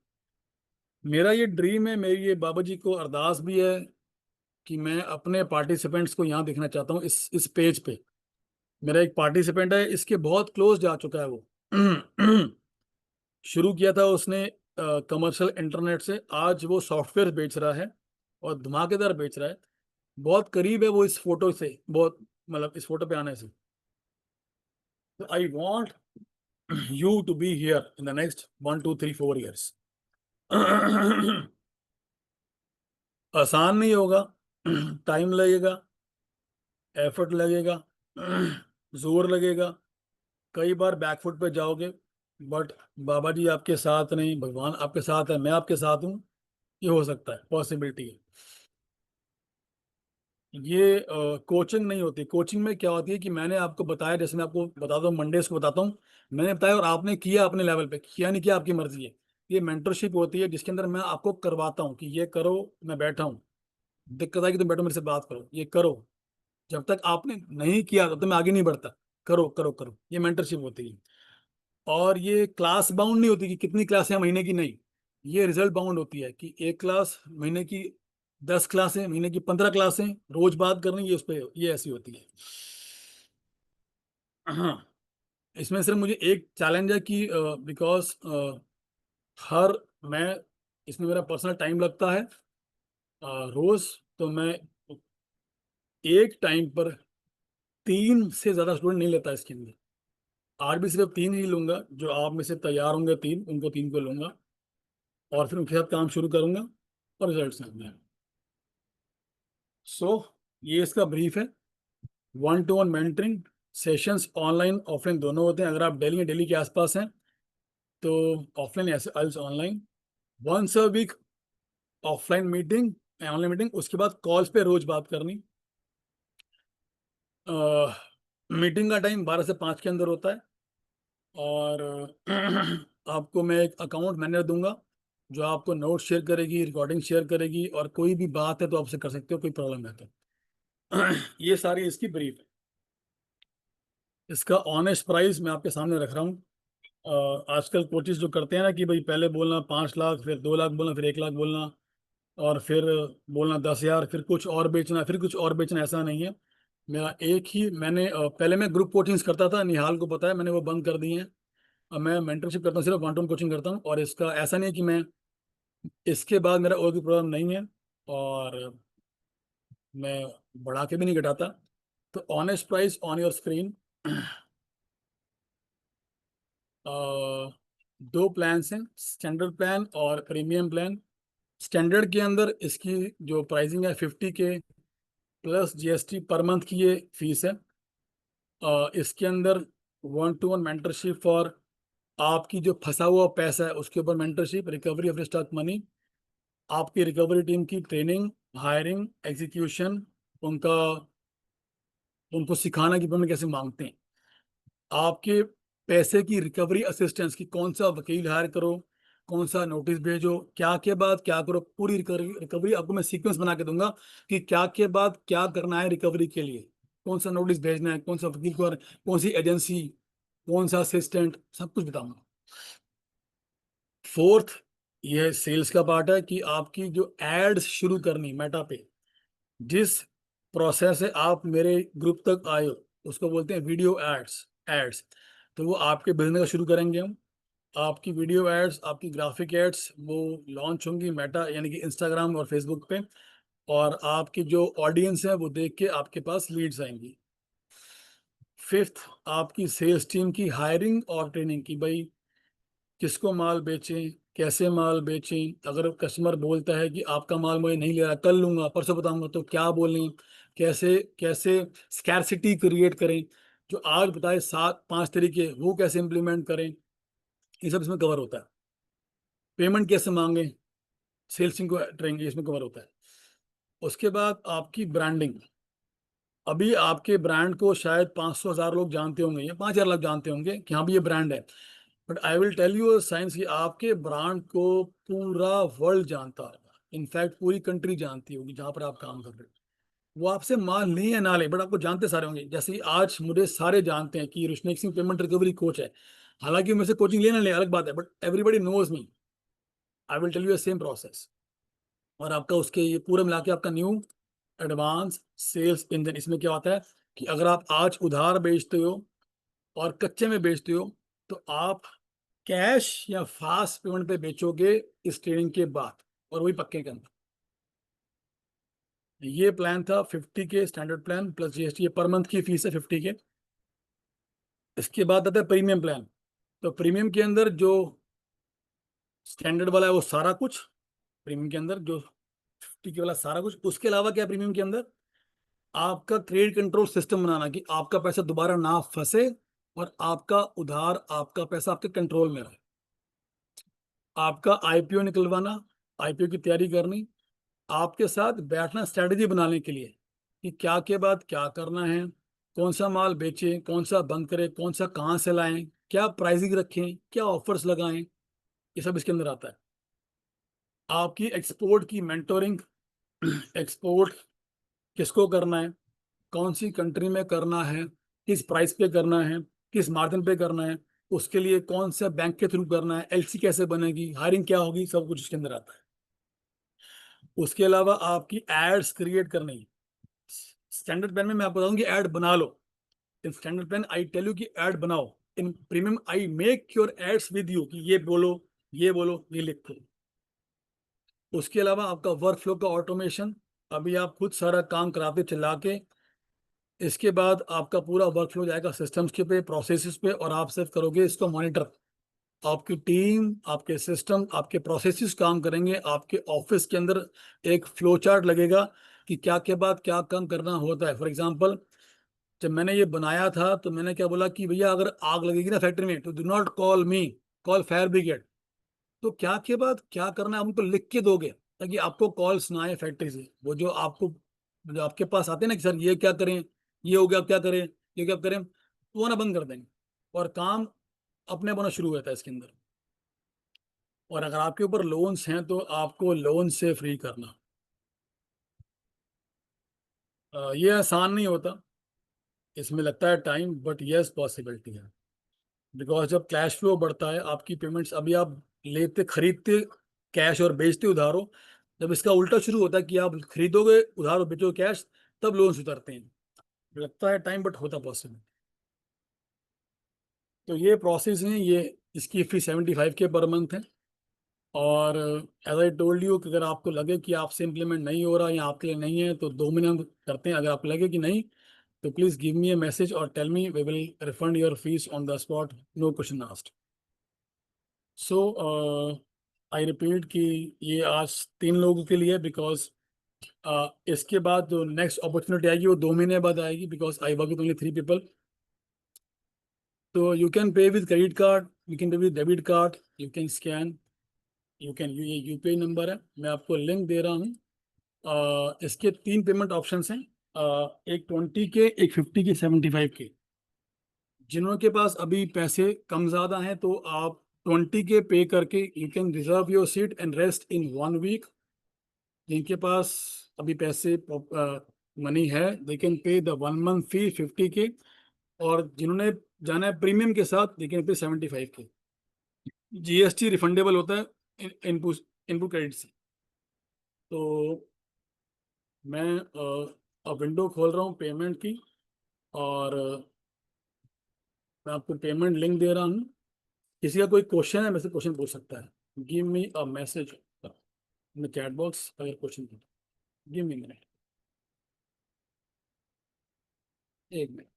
मेरा ये ड्रीम है, मेरी ये बाबा जी को अरदास भी है कि मैं अपने पार्टिसिपेंट्स को यहाँ देखना चाहता हूँ, इस पेज पे। मेरा एक पार्टिसिपेंट है, इसके बहुत क्लोज जा चुका है वो। शुरू किया था उसने कमर्शियल इंटरनेट से, आज वो सॉफ्टवेयर बेच रहा है और धमाकेदार बेच रहा है। बहुत करीब है वो इस फोटो से, बहुत, मतलब इस फोटो पे आने से। I want you to be here in the next 1 2 3 4 years। आसान नहीं होगा, टाइम लगेगा, एफर्ट लगेगा, जोर लगेगा, कई बार बैकफुट पे जाओगे। बट बाबा जी आपके साथ नहीं, भगवान आपके साथ है, मैं आपके साथ हूँ। ये हो सकता है, पॉसिबिलिटी है। ये कोचिंग नहीं होती। कोचिंग में क्या होती है कि मैंने आपको बताया, जैसे मैं आपको बताता हूँ, मंडेज को बताता हूँ, मैंने बताया और आपने किया अपने लेवल पे, किया नहीं किया आपकी मर्जी है। ये मेंटरशिप होती है जिसके अंदर मैं आपको करवाता हूँ कि ये करो। मैं बैठा हूँ, दिक्कत आएगी तुम बैठो मेरे से बात करो, ये करो। जब तक आपने नहीं किया तब तक मैं आगे नहीं बढ़ता। करो करो करो, ये मेंटरशिप होती है। और ये क्लास बाउंड नहीं होती कि कितनी क्लासें महीने की, नहीं। ये रिजल्ट बाउंड होती है कि एक क्लास महीने की, 10 क्लासें महीने की, 15 क्लासें रोज बात करनी, ये उस पे ये ऐसी होती है। हाँ, इसमें सिर्फ मुझे एक चैलेंज है कि बिकॉज हर मैं इसमें मेरा पर्सनल टाइम लगता है। रोज तो मैं एक टाइम पर 3 से ज्यादा स्टूडेंट नहीं लेता इसके अंदर। आज भी सिर्फ 3 ही लूंगा, जो आप में से तैयार होंगे 3, उनको 3 को लूंगा। और फिर उनके साथ काम शुरू करूंगा और रिजल्ट आएंगे। सो ये इसका ब्रीफ है। 1 to 1 mentoring sessions online offline दोनों होते हैं। अगर आप दिल्ली या दिल्ली के आसपास हैं तो offline else online. Once a week offline meeting, online meeting, उसके बाद कॉल्स पे रोज बात करनी। मीटिंग का टाइम 12 से 5 के अंदर होता है। और आपको मैं एक अकाउंट मैनेजर दूंगा जो आपको नोट शेयर करेगी, रिकॉर्डिंग शेयर करेगी, और कोई भी बात है तो आपसे कर सकते हो, कोई प्रॉब्लम है तो। ये सारी इसकी ब्रीफ है। इसका ऑनेस्ट प्राइस मैं आपके सामने रख रहा हूँ। आजकल कोचिज जो करते हैं ना कि भाई पहले बोलना 5 लाख, फिर 2 लाख बोलना, फिर 1 लाख बोलना, और फिर बोलना 10 हजार, फिर कुछ और बेचना, फिर कुछ और बेचना, ऐसा नहीं है। मेरा एक ही, मैंने पहले मैं ग्रुप कोचिंग्स करता था, निहाल को पता है, मैंने वो बंद कर दिए हैं। अब मैं मेंटरशिप करता हूँ, सिर्फ 1 to 1 कोचिंग करता हूँ। और इसका ऐसा नहीं है कि मैं, इसके बाद मेरा और कोई प्रोग्राम नहीं है। और मैं बढ़ा के भी नहीं घटाता। तो honest price on your screen. 2 plans हैं, स्टैंडर्ड प्लान और प्रीमियम प्लान। स्टैंडर्ड के अंदर इसकी जो प्राइसिंग है 50K plus GST per month की ये फीस है। इसके अंदर 1 to 1 मेंटरशिप फॉर, आपकी जो फंसा हुआ पैसा है उसके ऊपर mentorship, recovery of stock money, आपकी रिकवरी टीम की ट्रेनिंग, हायरिंग, एग्जीक्यूशन, उनका, उनको सिखाना कि पेमेंट कैसे मांगते हैं, आपके पैसे की रिकवरी असिस्टेंस की, कौन सा वकील हायर करो, कौन सा नोटिस भेजो, क्या के बाद क्या करो, पूरी रिकवरी रिकवरी आपको मैं सीक्वेंस बना के दूंगा कि क्या के बाद क्या करना है रिकवरी के लिए, कौन सा नोटिस भेजना है, कौन सा वकील को, कौन सी एजेंसी, कौन सा असिस्टेंट, सब कुछ बताऊंगा। फोर्थ, ये सेल्स का पार्ट है कि आपकी जो एड्स शुरू करनी मेटा पे, जिस प्रोसेस से आप मेरे ग्रुप तक आए हो उसको बोलते हैं वीडियो एड्स। एड्स तो वो आपके बिजनेस का शुरू करेंगे हम। आपकी वीडियो एड्स, आपकी ग्राफिक एड्स वो लॉन्च होंगी मेटा यानी कि इंस्टाग्राम और फेसबुक पे, और आपकी जो ऑडियंस है वो देख के आपके पास लीड्स आएंगी। फिफ्थ, आपकी सेल्स टीम की हायरिंग और ट्रेनिंग की, भाई किसको माल बेचें, कैसे माल बेचें। अगर कस्टमर बोलता है कि आपका माल मुझे नहीं ले रहा, कल लूंगा परसों बताऊंगा, तो क्या बोलें, कैसे कैसे स्कैरसिटी क्रिएट करें, जो आज बताए 7 5 तरीके वो कैसे इम्प्लीमेंट करें, ये सब इसमें कवर होता है। पेमेंट कैसे मांगे, सेल्सिंग को ट्रेनिंग इसमें कवर होता है। उसके बाद आपकी ब्रांडिंग। अभी आपके ब्रांड को शायद 500 1000 लोग जानते होंगे या 5000 लोग जानते होंगे कि हाँ भी ये ब्रांड है, but I will tell you science कि आपके ब्रांड को पूरा वर्ल्ड जानता है। इनफैक्ट पूरी कंट्री जानती होगी जहां पर आप काम कर रहे हो। वो आपसे माल नहीं है ना ले, बट आपको जानते सारे होंगे। जैसे ही आज मुझे सारे जानते हैं कि रुशनेक सिंह पेमेंट रिकवरी कोच है, हालांकि मेरे से कोचिंग लेना ले अलग बात है, but everybody knows me. I will tell you same process. और आपका उसके ये पूरा मिला के आपका न्यू एडवांस सेल्स इंजन इसमें क्या होता है कि अगर आप आज उधार बेचते हो और कच्चे में बेचते हो, तो आप कैश या फास्ट पेमेंट पे बेचोगे इस ट्रेनिंग के बाद, और वही पक्के के अंदर। ये प्लान था 50 के standard plan plus GST, per month की फीस है 50 के। इसके बाद आता है प्रीमियम प्लान। तो प्रीमियम के अंदर जो स्टैंडर्ड वाला है वो सारा कुछ, प्रीमियम के अंदर जो 50 के वाला सारा कुछ, उसके अलावा क्या प्रीमियम के अंदर आपका क्रेडिट कंट्रोल सिस्टम बनाना कि आपका पैसा दोबारा ना फंसे और आपका उधार आपका पैसा आपके कंट्रोल में रहे। आपका आईपीओ निकलवाना, आईपीओ की तैयारी करनी, आपके साथ बैठना स्ट्रेटजी बनाने के लिए कि क्या के बाद क्या करना है, कौन सा माल बेचें, कौन सा बंद करें, कौन सा कहाँ से लाएं, क्या प्राइसिंग रखें, क्या ऑफर्स लगाएं, ये सब इसके अंदर आता है। आपकी एक्सपोर्ट की मेंटोरिंग, एक्सपोर्ट किसको करना है, कौन सी कंट्री में करना है, किस प्राइस पे करना है, किस मार्जिन पे करना है, उसके लिए कौन सा बैंक के थ्रू करना है, एलसी कैसे बनेगी, हायरिंग क्या होगी, सब कुछ इसके अंदर आता है। उसके अलावा आपकी एड्स क्रिएट करनी। स्टैंडर्ड प्लान में मैं आपको बताऊं कि ऐड बना लो। In standard plan I tell you कि ऐड बनाओ। In premium I make your ads with you कि ये बोलो, ये बोलो, ये लिखो। उसके अलावा आपका वर्क फ्लो का ऑटोमेशन, अभी आप खुद सारा काम कराते चला के, इसके बाद आपका पूरा वर्क फ्लो जाएगा सिस्टम्स के पे, प्रोसेसेस पे, और आप सिर्फ करोगे इसको मॉनिटर। आपकी टीम, आपके सिस्टम, आपके प्रोसेसेस काम करेंगे। आपके ऑफिस के अंदर एक फ्लो चार्ट लगेगा कि क्या के बाद क्या काम करना होता है। फॉर एग्जांपल, जब मैंने ये बनाया था तो मैंने क्या बोला कि भैया अगर आग लगेगी ना फैक्ट्री में तो do not call me, call fire brigade. तो क्या के बाद क्या करना है आप उनको लिख के दोगे ताकि आपको कॉल्स ना आए फैक्ट्री से। वो जो आपको, जो आपके पास आते हैं ना कि सर ये क्या करें, ये हो गया अब क्या करें, ये क्या करें, तो वो ना बंद कर देंगे और काम अपने बना शुरू होता है इसके अंदर। और अगर आपके ऊपर लोन्स हैं तो आपको लोन से फ्री करना। ये आसान नहीं होता, इसमें लगता है टाइम, बट यस पॉसिबिलिटी है। बिकॉज जब कैश फ्लो बढ़ता है, आपकी पेमेंट्स अभी आप लेते खरीदते कैश और बेचते उधार हो, जब इसका उल्टा शुरू होता है कि आप खरीदोगे उधार और बेचोगे कैश, तब लोन उतरते हैं। लगता है टाइम, बट होता पॉसिबल। तो ये प्रोसेस है, ये इसकी फी 75 के पर मंथ है। और एज आई टोल्ड यू कि अगर आपको लगे कि आपसे इम्प्लीमेंट नहीं हो रहा या आपके लिए नहीं है तो 2 महीने हम करते हैं। अगर आपको लगे कि नहीं तो please give me a message और tell me, we will refund your fees on the spot, no question asked. So I repeat कि ये आज 3 लोगों के लिए, बिकॉज इसके बाद जो नेक्स्ट अपॉर्चुनिटी आएगी वो 2 महीने बाद आएगी, because I work with only 3 people. तो you can pay with credit card, you can pay with debit card, you can scan, you can, ये यूपीआई नंबर है, मैं आपको लिंक दे रहा हूँ। इसके 3 पेमेंट ऑप्शंस हैं, एक 20 के, एक 50 के, 75 के। जिन्हों के पास अभी पैसे कम ज़्यादा हैं तो आप 20 के पे करके you can reserve your seat and rest in 1 week. जिनके पास अभी पैसे मनी है, they can pay the 1 month fee 50 के, और जिन्होंने जाना है प्रीमियम के साथ दे कैन पे 75 के। जीएसटी रिफंडेबल होता है इनपुट इनपुट क्रेडिट से। तो मैं अब विंडो खोल रहा हूँ पेमेंट की, और मैं आपको पेमेंट लिंक दे रहा हूँ। किसी का कोई क्वेश्चन है मेरे से क्वेश्चन पूछ सकता है। Give me a message in the chat box अगर क्वेश्चन। गिव मी मिनट, एक मिनट।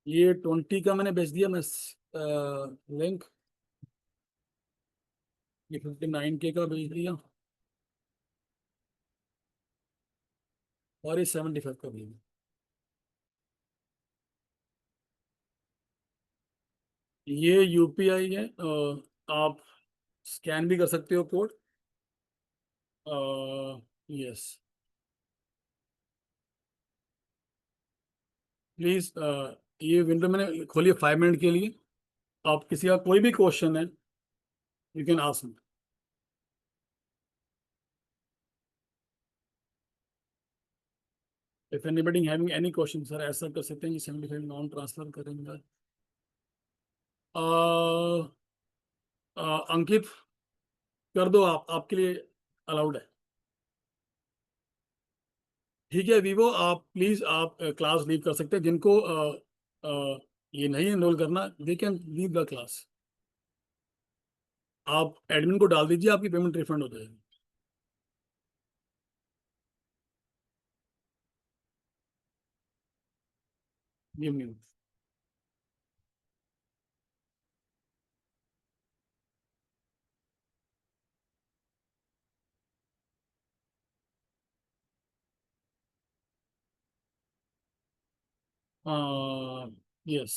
ये 20 का मैंने भेज दिया मैं लिंक। ये 59K का भेज दिया, और ये 75 का भेज दिया। ये यूपीआई है, आप स्कैन भी कर सकते हो कोड। Yes, please. ये विंडो मैंने खोली है 5 मिनट के लिए। आप किसी का कोई भी क्वेश्चन है, you can ask me. If anybody having any question, sir ऐसा कर सकते हैं कि 75 नॉन ट्रांसफर करेंगे। अंकित, कर दो, आप आपके लिए अलाउड है। ठीक है वीवो, आप प्लीज आप क्लास लीव कर सकते हैं। जिनको ये नहीं एनरोल करना, they can leave the class. आप एडमिन को डाल दीजिए, आपकी पेमेंट रिफंड हो जाएगी। Give me. Yes.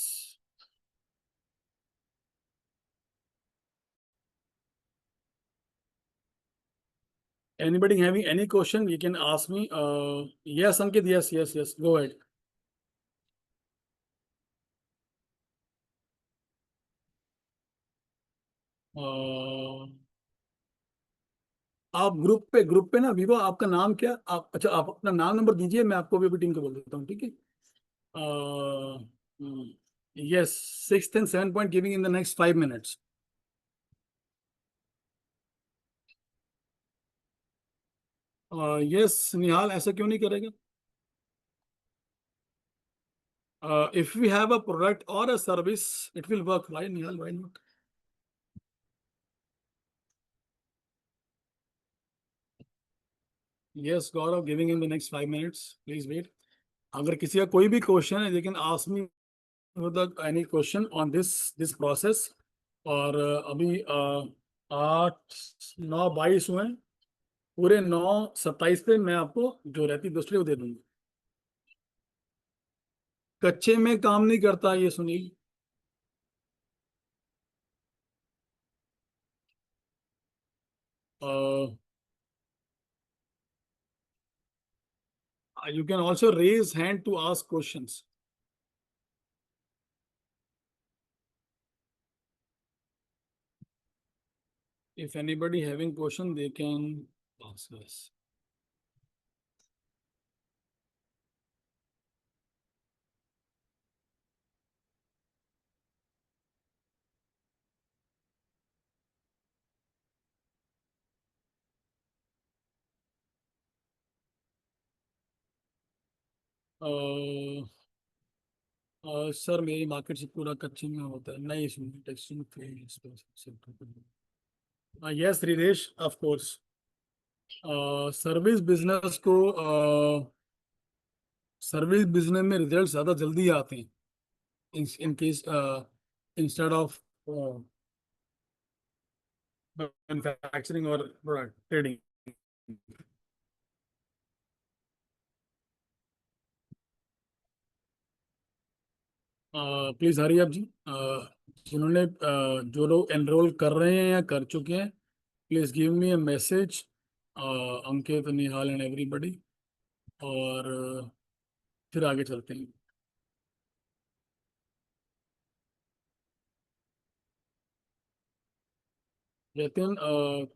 Anybody having any question, you can ask me. Yes, Ankit. Yes, yes, yes. Go ahead. Uh, आप ग्रुप पे ना विवो, आपका नाम क्या, आप अच्छा आप अपना नाम नंबर दीजिए, मैं आपको भी टीम को बोल देता हूँ, ठीक है। Yes, 6th and 7th point giving in the next 5 minutes. Yes निहाल, ऐसा क्यों नहीं करेगा? If we have a product or a service, it will work. Why Nihal? Why not? Yes, Gaurav, giving in the next 5 minutes. Please wait. अगर किसी का कोई भी question है, they can ask me with any question on this process. और अभी 8 9 22 हुए हैं। पूरे 9 27 पे मैं आपको जो रहती दूसरी वो दे दूंगी। कच्चे में काम नहीं करता ये Sunil. You can also raise hand to ask questions. If anybody having question, they can ask us. Sir मेरी मार्केट से पूरा कच्चे में होता है, नहीं इसमें texting. Yes Ridesh, of course. Service business को, सर्विस बिजनेस में रिजल्ट ज़्यादा जल्दी आते हैं, in case instead of manufacturing और प्रोडक्ट ट्रेडिंग। प्लीज हरी आप जी। जिन्होंने जो लोग एनरोल कर रहे हैं या कर चुके हैं, please give me a message, Ankit Nihal and everybody. और फिर आगे चलते हैं। जतिन,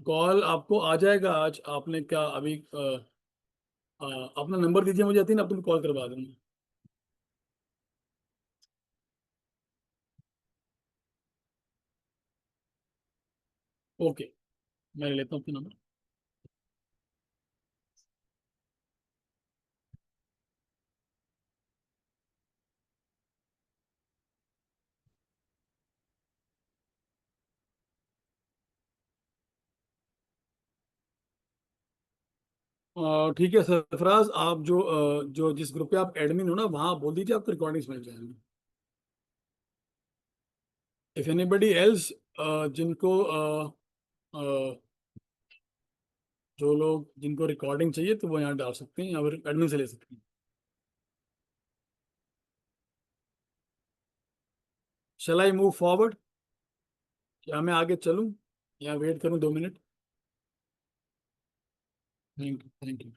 कॉल आपको आ जाएगा आज। आपने क्या अभी अपना नंबर दीजिए मुझे, यतीन, अब तुम कॉल करवा दूंगा। ओके, मैं ले लेता हूँ अपना नंबर। ठीक है सरफराज, आप जो जिस ग्रुप पे आप एडमिन हो ना, वहाँ बोल दीजिए आपको रिकॉर्डिंग्स मिल जाएंगी। इफ एनीबडी एल्स, जिनको जो लोग जिनको रिकॉर्डिंग चाहिए तो वो यहाँ डाल सकते हैं, या फिर एडमिन से ले सकते हैं। Shall I move forward? क्या मैं आगे चलूँ या वेट करूँ 2 minute? Thank you, thank you.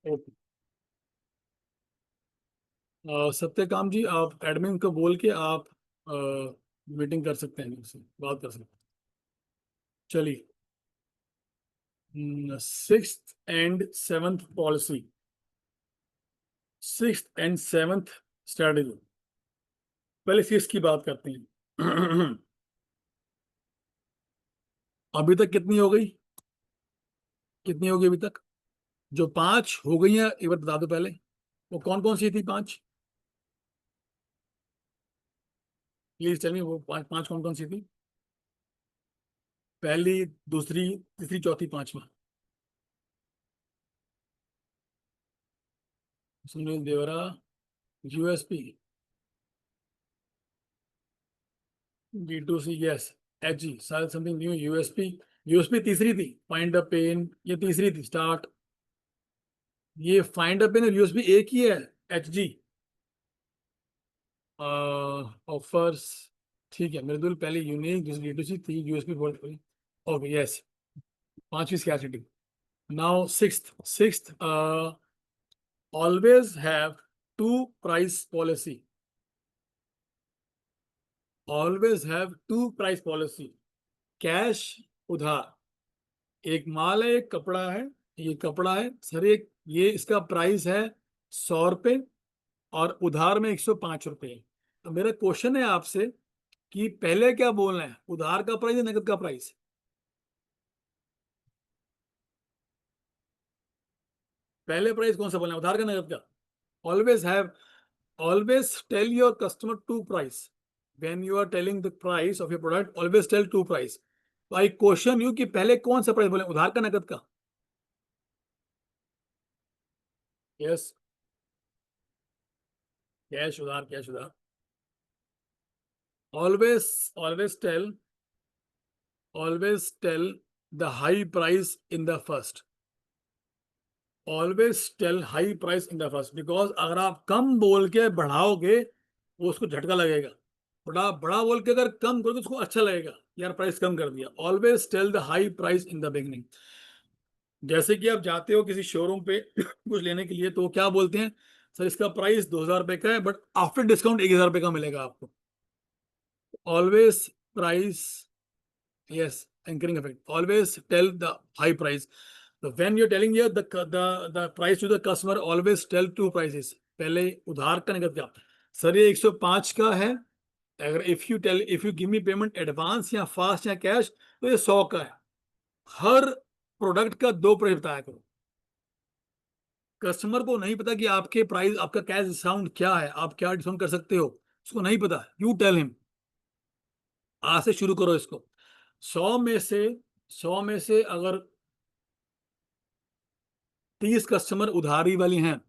Okay, Satyakam जी, आप एडमिन को बोल के आप मीटिंग कर सकते हैं, मुझसे बात कर सकते हैं। चलिए, 6th and 7th policy, 6th and 7th strategy. पहले 6th की बात करते हैं। अभी तक कितनी हो गई? कितनी हो गई अभी तक? जो 5 हो गई हैं एक बार बता दो पहले, वो कौन कौन सी थी 5? प्लीज टेल मी, वो पांच पांच कौन कौन सी थी? पहली, दूसरी, तीसरी, चौथी, पांचवा। सुनील देवरा, यूएसपी, D2C, यस, HG, शायद समथिंग न्यू, यूएसपी। यूएसपी तीसरी थी, फाइंड द पेन ये तीसरी थी, स्टार्ट। ये फाइंड द पेन और यूएसपी एक ही है, HG। ऑफर्स, ठीक है, मेरे दूर पहले यूनिक, दूसरी D2C, थी यूएसपी, फोर्थ। Okay, yes. पांचवी scarcity. Now sixth, always have two price policy, always have two price policy, cash, उधार। एक माल है, एक कपड़ा है, ये कपड़ा है सर, एक ये इसका प्राइस है 100 रुपये और उधार में 105 रुपये। तो मेरा क्वेश्चन है आपसे कि पहले क्या बोलना है, उधार का प्राइस या नकद का प्राइस? पहले प्राइस कौन सा बोलना है, उधार का नकद का? Always have, always tell your customer two price when you are telling the price of your product, always tell two price। तो आई क्वेश्चन यू कि पहले कौन सा प्राइस बोले, उधार का नकद का? यस, कैश उधार, कैश उधार। Always, always tell, always tell the high price in the first, always tell high price in the first, because अगर आप कम बोल के बढ़ाओगे वो उसको झटका लगेगा। बड़ा बड़ा बोल के अगर कम करोगे उसको अच्छा लगेगा, यार प्राइस कम कर दिया। Always tell the high price in the beginning. जैसे कि आप जाते हो किसी शोरूम पे कुछ लेने के लिए, तो वो क्या बोलते हैं, सर इसका प्राइस 2,000 रुपये का है, बट आफ्टर डिस्काउंट 1,000 रुपये का मिलेगा आपको। Always price, yes, anchoring effect, always tell the high price. So when you're telling here the price to the customer, always tell two prices। पहले उधार का नगद का, सर ये 105 का है, अगर if you give me payment advance या फास्ट या कैश तो ये 100 का है। हर प्रोडक्ट का दो प्राइस बताया करो। कस्टमर को नहीं पता कि आपके प्राइस, आपका कैश डिस्काउंट क्या है, आप क्या डिस्काउंट कर सकते हो, उसको नहीं पता। यू टेल हिम, आज से शुरू करो इसको। 100 में से अगर 30 कस्टमर उधारी वाली हैं,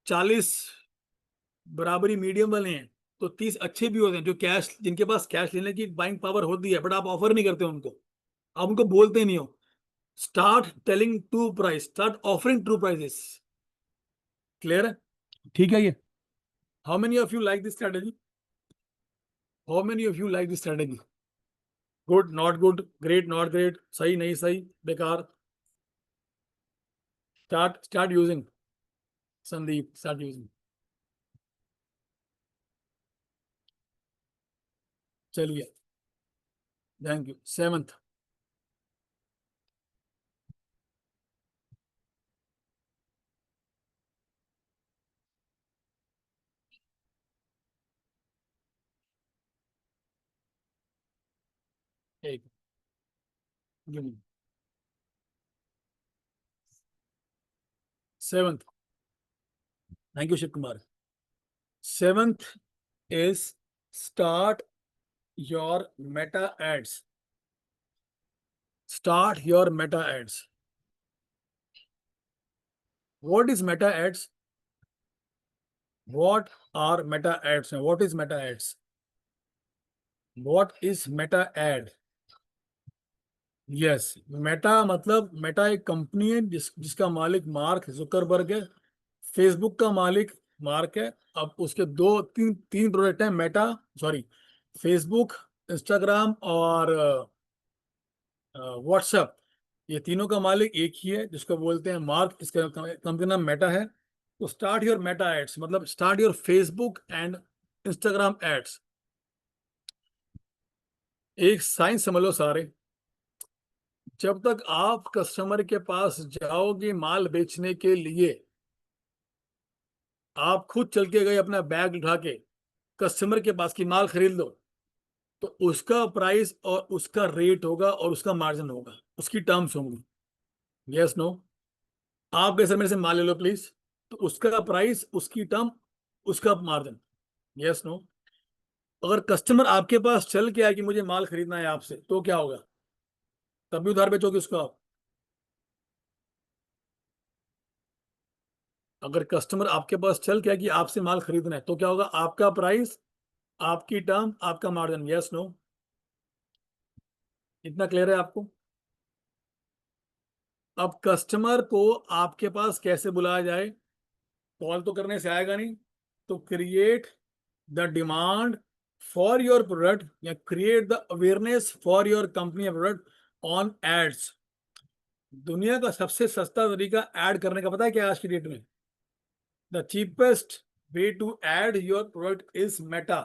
40 बराबरी मीडियम वाले हैं, तो 30 अच्छे भी होते हैं जो कैश, जिनके पास कैश लेने की बाइंग पावर होती है, बट आप ऑफर नहीं करते उनको, आप उनको बोलते नहीं हो। Start telling two price, start offering two prices. Clear है? ठीक है ये। How many of you like this strategy? How many of you like this strategy? Good, not good, great, not great, सही, नहीं सही, बेकार? Start using, Sandeep, start using. चलिए, thank you. Seventh, एक, seventh, thank you Shiv Kumar. Seventh is start your Meta ads. Start your Meta ads. What is Meta ads? What are Meta ads? What is Meta ads? What is Meta ad? Yes, Meta मतलब Meta एक company है जिसका मालिक mark Zuckerberg है। Facebook का मालिक mark है। अब उसके दो तीन तीन प्रोडक्ट हैं, मेटा, सॉरी, फेसबुक, इंस्टाग्राम और व्हाट्सएप। ये तीनों का मालिक एक ही है जिसको बोलते हैं मार्क। इसका कंपनी का नाम मेटा है। तो स्टार्ट योर मेटा एड्स मतलब start your Facebook and Instagram ads. एक साइंस समझ लो सारे। जब तक आप कस्टमर के पास जाओगे माल बेचने के लिए, आप खुद चल के गए अपना बैग उठा के कस्टमर के पास की माल खरीद लो, तो उसका प्राइस और उसका रेट होगा और उसका मार्जिन होगा, उसकी टर्म्स होंगी। Yes no? आप कैसे मेरे से माल ले लो प्लीज, तो उसका प्राइस, उसकी टर्म, उसका मार्जिन। Yes no? अगर कस्टमर आपके पास चल के आए कि मुझे माल खरीदना है आपसे, तो क्या होगा? तब भी उधार बेचोगे उसको आप। अगर कस्टमर आपके पास चल के आए कि आपसे माल खरीदना है, तो क्या होगा? आपका प्राइस, आपकी टर्म, आपका मार्जिन। Yes no? इतना क्लियर है आपको? अब कस्टमर को आपके पास कैसे बुलाया जाए? कॉल तो करने से आएगा नहीं। तो create the demand for your product या create the awareness for your company product on ads. दुनिया का सबसे सस्ता तरीका ऐड करने का पता है क्या है आज की डेट में? The cheapest way to ad your product is Meta.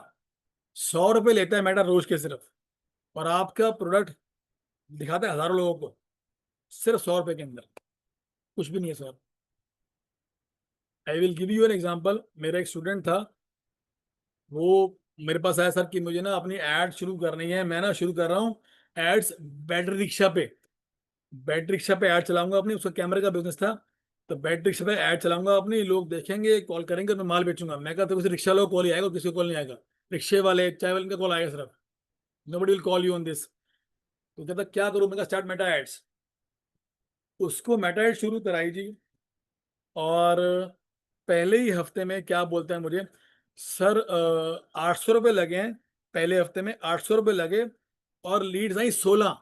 100 रुपए लेता है मेटा रोज के सिर्फ, और आपका प्रोडक्ट दिखाता है हजारों लोगों को सिर्फ 100 रुपए के अंदर। कुछ भी नहीं है sir. I will give you an example. मेरा एक स्टूडेंट था, वो मेरे पास आया, सर कि मुझे ना अपनी एड शुरू करनी है, मैं ना शुरू कर रहा हूँ एड्स बैटरी रिक्शा पे। बैटरी रिक्शा पे ऐड चलाऊंगा अपनी, उसका कैमरे का बिजनेस था। तो बैटरी रिक्शा पे ऐड चलाऊंगा अपनी, लोग देखेंगे, कॉल करेंगे और मैं माल बेचूंगा। मैं कहता हूँ रिक्शा लोग कॉल ही आएगा, किसी को कॉल नहीं आएगा। रिक्शे वाले, चाय वाले, इनका कॉल आएगा सिर्फ। Nobody will call you on this. तो कहता क्या करूँ? मैं स्टार्ट मेटा एड्स। उसको मेटा एड शुरू कराई जी, और पहले ही हफ्ते में क्या बोलते हैं मुझे, सर 800 रुपये लगे हैं। पहले हफ्ते में 800 रुपये लगे, और लीड्स आई 16।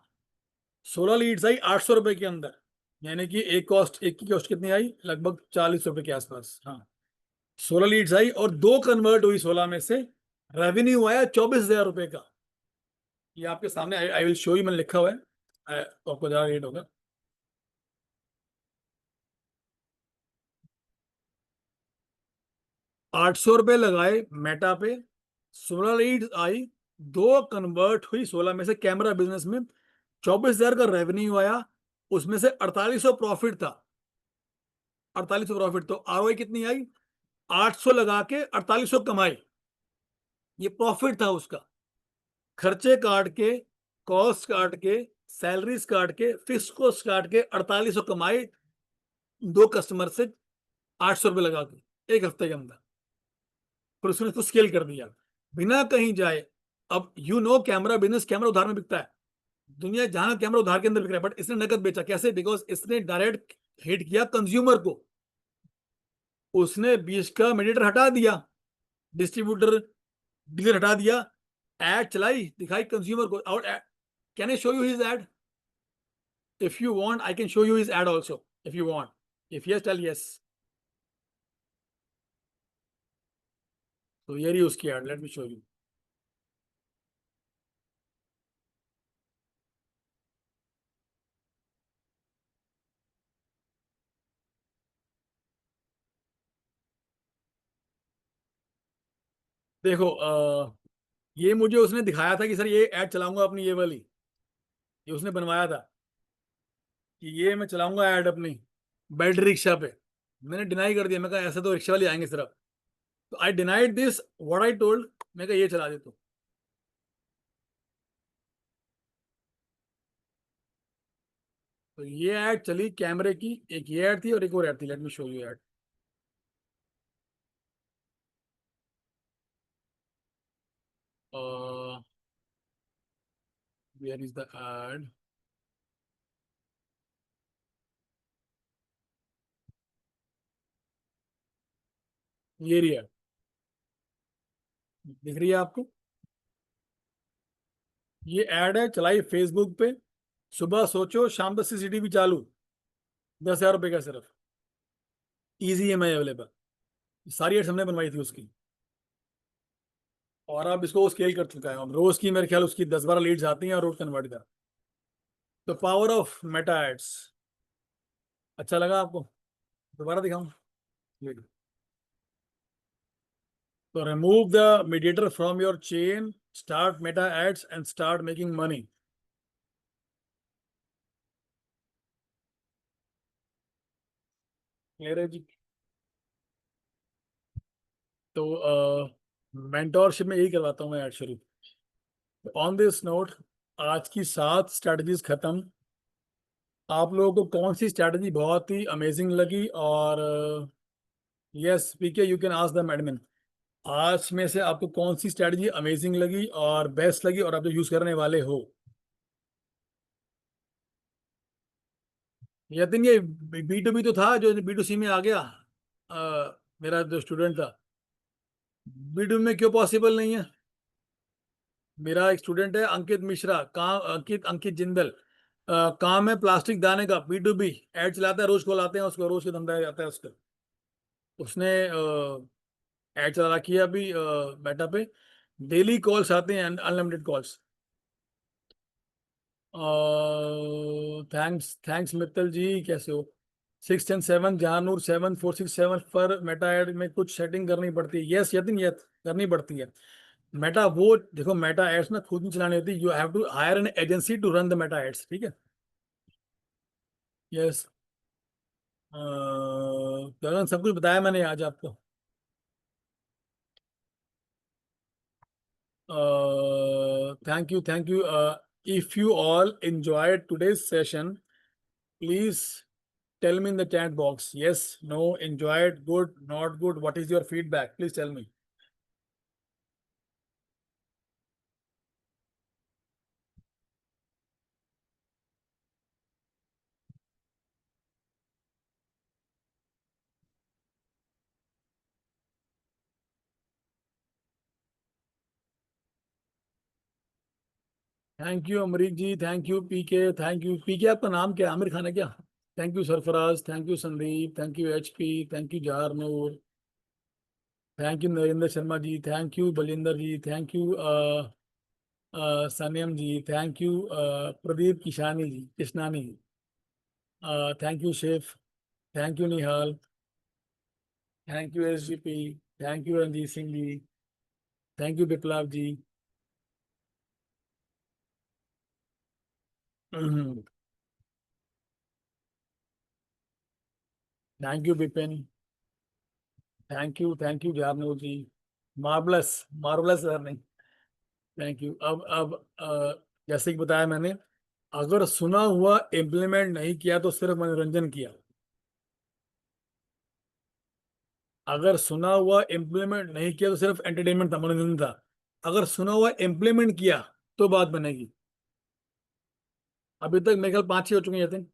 16 लीड्स आई 800 रुपये के अंदर। यानी कि एक की कॉस्ट कितनी आई? लगभग 40 रुपए के आसपास। हाँ, 16 लीड्स आई और दो कन्वर्ट हुई 16 में से। रेवेन्यू आया 24,000 रुपए का। ये आपके सामने, आई विल शो यू, मैंने लिखा हुआ है। तो आपको ज्यादा रेट होगा। 800 रुपये लगाए मेटा पे, 16 लीड्स आई, दो कन्वर्ट हुई 16 में से कैमरा बिजनेस में। 24,000 का रेवेन्यू आया, उसमें से 4800 प्रॉफिट था। 4800 प्रॉफिट, तो आरओआई कितनी आई? 800 लगा के 4800 कमाई। ये प्रॉफिट था उसका। खर्चे काट के, कॉस्ट काट के, सैलरीज काट के, फिक्स कॉस्ट काट के 4800 कमाई, दो कस्टमर से 800 रुपये लगा के एक हफ्ते के अंदर। फिर उसने इसको स्केल कर दिया बिना कहीं जाए। अब you know camera business, camera उधार में बिकता है। दुनिया जहां कैमरा उधार के अंदर बिक रहा है, बट इसने नकद बेचा। कैसे? बिकॉज इसने डायरेक्ट हिट किया कंज्यूमर को। उसने बीच का मीडिएटर हटा दिया, डिस्ट्रीब्यूटर, डीलर हटा दिया। एड चलाई, दिखाई कंज्यूमर को। और can I show you his ad? If you want, I can show you his ad also. If you want. If yes, tell yes. So here is उसकी ad. Let me show you. देखो, ये मुझे उसने दिखाया था कि sir ये add चलाऊंगा अपनी ये वाली। ये उसने बनवाया था कि ये मैं चलाऊंगा ऐड अपनी बैटरी रिक्शा पे। मैंने डिनाई कर दिया, मैं कहा ऐसे तो रिक्शा वाले आएंगे सिर्फ। तो I denied this, what I told, मैं कहा ये चला दे तू। तो ये ऐड चली कैमरे की, एक ये ऐड थी और एक और ऐड थी, let me show you ad. Where is the ad? ये रही ऐड, दिख रही है आपको? ये ऐड है, चलाई फेसबुक पे। सुबह सोचो शाम तक सीसीटीवी चालू, 10,000 रुपए का सिर्फ, इजी EMI अवेलेबल। सारी एड्स हमने बनवाई थी उसकी। और अब इसको स्केल कर चुका है, अब रोज की मेरे ख्याल उसकी 10-12 लीड्स आती हैं और रोज कन्वर्ट कर। तो पावर ऑफ मेटा एड्स। अच्छा लगा आपको? दोबारा दिखाऊं? तो remove the mediator from your chain, start Meta ads and start making money. Clear है जी? तो मेंटोरशिप में यही करवाता हूँ मैं ऐड शुरू। ऑन दिस नोट, आज की 7 स्ट्रैटेजीज खत्म। आप लोगों को कौन सी स्ट्रैटेजी बहुत ही अमेजिंग लगी? और yes PK, you can ask the admin, आज में से आपको कौन सी स्ट्रैटेजी अमेजिंग लगी और बेस्ट लगी और आप जो यूज करने वाले हो? यतिन, ये B2B तो था, जो B2C में आ गया। मेरा जो स्टूडेंट था, B2B में क्यों पॉसिबल नहीं है? मेरा एक स्टूडेंट है अंकित मिश्रा, काम अंकित अंकित जिंदल, काम है प्लास्टिक दाने का, B2B एड चलाता है, रोज कॉल आते हैं उसको, रोज के धंधा आता है उसका। उसने एड चला रखी है अभी मेटा पे, डेली कॉल्स आते हैं, unlimited calls. Thanks thanks Mittal ji, कैसे हो? 610 जहानूर 7467 पर मेटा एड में कुछ सेटिंग करनी पड़ती है। यस यतिन, यस करनी पड़ती है। मेटा वो देखो, मेटा एड्स ना खुद नहीं चलानी होती, you have to hire an agency to run the Meta ads, ठीक है? यस। गगन, सब कुछ बताया मैंने आज आपको। Thank you. If you all enjoyed today's session, please tell me in the chat box. Yes, no, enjoyed, good, not good. What is your feedback? Please tell me. Thank you Amrik ji, thank you PK, thank you PK. आपका नाम क्या है? आमिर खान है क्या? Thank you Sarfaraz, thank you Sandeep, thank you HP, thank you Jahar Noor, thank you Narendra Sharma ji, thank you Balinder ji, thank you Saniyam ji, thank you Pradeep Kishani ji, Kishnani ji, thank you chef, thank you Nihal, thank you SGP, thank you Ranjit Singh ji, thank you Viplav ji, thank you Vipin, thank you Janu ji, marvellous, marvellous sir नहीं, thank you. जैसे कि बताया मैंने, अगर सुना हुआ implement नहीं किया तो सिर्फ मनोरंजन किया। अगर सुना हुआ इम्प्लीमेंट नहीं किया तो सिर्फ एंटरटेनमेंट था, मनोरंजन था। अगर सुना हुआ इम्प्लीमेंट किया तो बात बनेगी। अभी तक मेरे ख्याल 5-6 हो चुके हैं यतिन।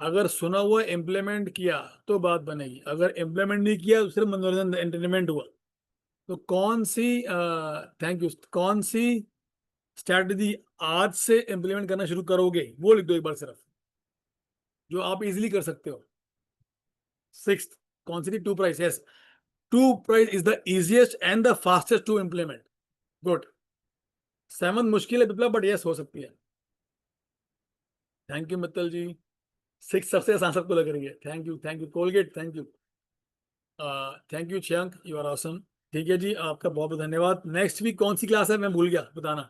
अगर सुना हुआ इम्प्लीमेंट किया तो बात बनेगी, अगर इम्प्लीमेंट नहीं किया तो सिर्फ मनोरंजन एंटरटेनमेंट हुआ। तो कौन सी थैंक यू, कौन सी स्ट्रैटेजी आज से इम्प्लीमेंट करना शुरू करोगे, वो लिख दो एक बार सिर्फ, जो आप इजीली कर सकते हो। 6th, कौन सी थी? Two price, yes. Two price is the easiest and the fastest to implement. Good. 7th मुश्किल है विप्लव, बट यस हो सकती है। Thank you Mittal ji. 6th सबसे आसान सबको लग रही है। Thank you Colgate, thank you, thank you Chhiyank, you are awesome. ठीक है जी, आपका बहुत बहुत धन्यवाद। नेक्स्ट वीक कौन सी क्लास है मैं भूल गया बताना।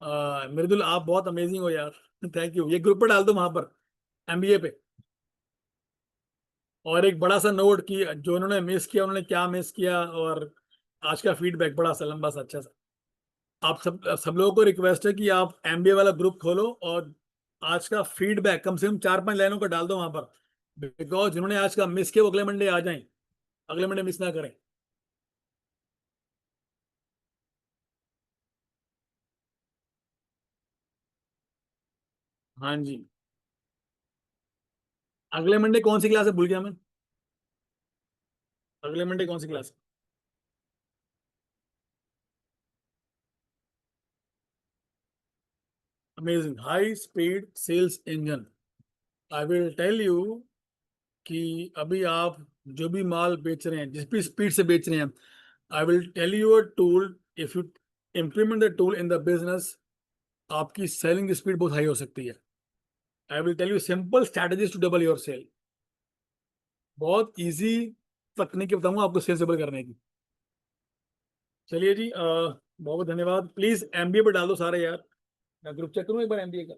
मृदुल आप बहुत अमेजिंग हो यार। Thank you. ये ग्रुप पे डाल दो वहां पर, एमबीए पे। और एक बड़ा सा नोट कि जो उन्होंने मिस किया उन्होंने क्या मिस किया, और आज का फीडबैक बड़ा सा लंबा सा अच्छा सा। आप सब लोगों को रिक्वेस्ट है कि आप एमबीए वाला ग्रुप खोलो और आज का फीडबैक कम से कम 4-5 लाइनों का डाल दो वहां पर, बिकॉज जिन्होंने आज का मिस किया वो अगले मंडे आ जाएं, अगले मंडे मिस ना करें। हाँ जी। अगले मंडे कौन सी क्लास है भूल गया मैं। अगले मंडे कौन सी क्लास है? Amazing high speed sales engine. I will tell you कि अभी आप जो भी माल बेच रहे हैं, जिस भी स्पीड से बेच रहे हैं, I will tell you a tool. If you implement the tool in the business, आपकी सेलिंग स्पीड बहुत हाई हो सकती है। I will tell you simple strategies to double your sale. बहुत इजी तकनीक बताऊंगा आपको सेल्स डबल करने की। चलिए जी, बहुत बहुत धन्यवाद। प्लीज एमबीए पे डाल दो सारे यार। मैं ग्रुप चेक करूँ एक बार एमबीए का।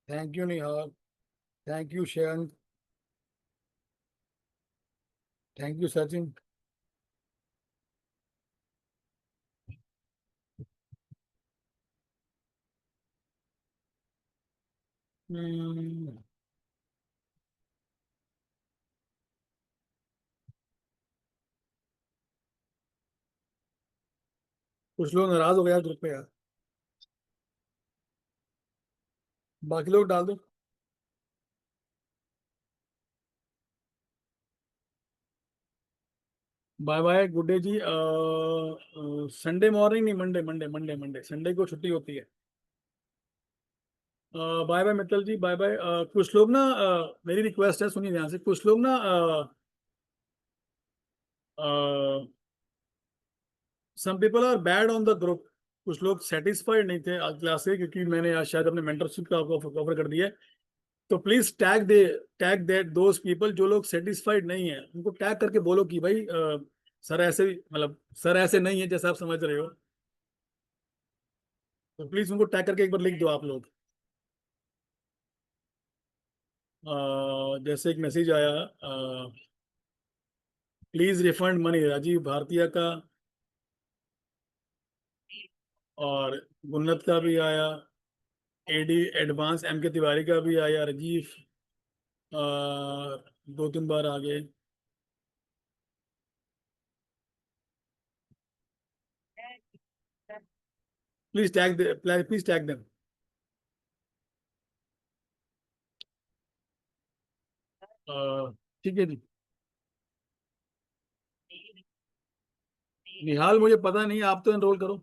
Thank you Nihal. Thank you Shayan. Thank you Sachin. हम्म, कुछ लोग नाराज हो गए यार ग्रुप पे यार। बाकी लोग डाल दो। बाय बाय, गुड डे जी। संडे मॉर्निंग नहीं, Monday Monday Monday Monday, Sunday को छुट्टी होती है। बाय बाय मित्तल जी, बाय बाय। कुछ लोग ना, मेरी रिक्वेस्ट है सुनिए ध्यान से, कुछ लोग ना, some people are bad on the group. कुछ लोग सेटिस्फाइड नहीं थे आज क्लास से, क्योंकि मैंने आज शायद अपने मेंटरशिप का ऑफर कर दिया है। तो please tag that those people, जो लोग सेटिस्फाइड नहीं है उनको टैग करके बोलो कि भाई सर ऐसे, मतलब सर ऐसे नहीं है जैसा आप समझ रहे हो। तो प्लीज उनको टैग करके एक बार लिख दो आप लोग। जैसे एक मैसेज आया, प्लीज रिफंड मनी राजीव भारतीय का, और गुन्नत का भी आया, एडी एडवांस एम के तिवारी का भी आया, राजीव 2-3 बार आ गए। Please tag them. ठीक है जी। निहाल मुझे पता नहीं, आप तो एनरोल करो,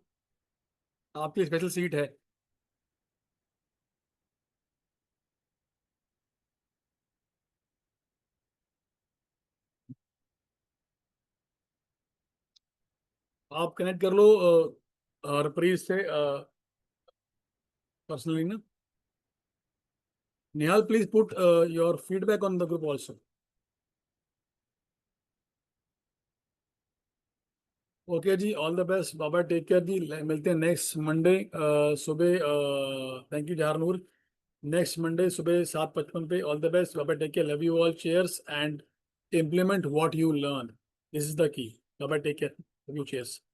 आपकी स्पेशल सीट है। आप कनेक्ट कर लो हरप्रीत से पर्सनली ना। Nihal please put your feedback on the group also. Okay जी, all the best, baba take care जी। मिलते हैं नेक्स्ट मंडे सुबह। Thank you Jahanoor. Next Monday सुबह 7:55 पे। All the best, baba take care, love you all, cheers and implement what you learn, this is the key. Baba take care, love you, chairs.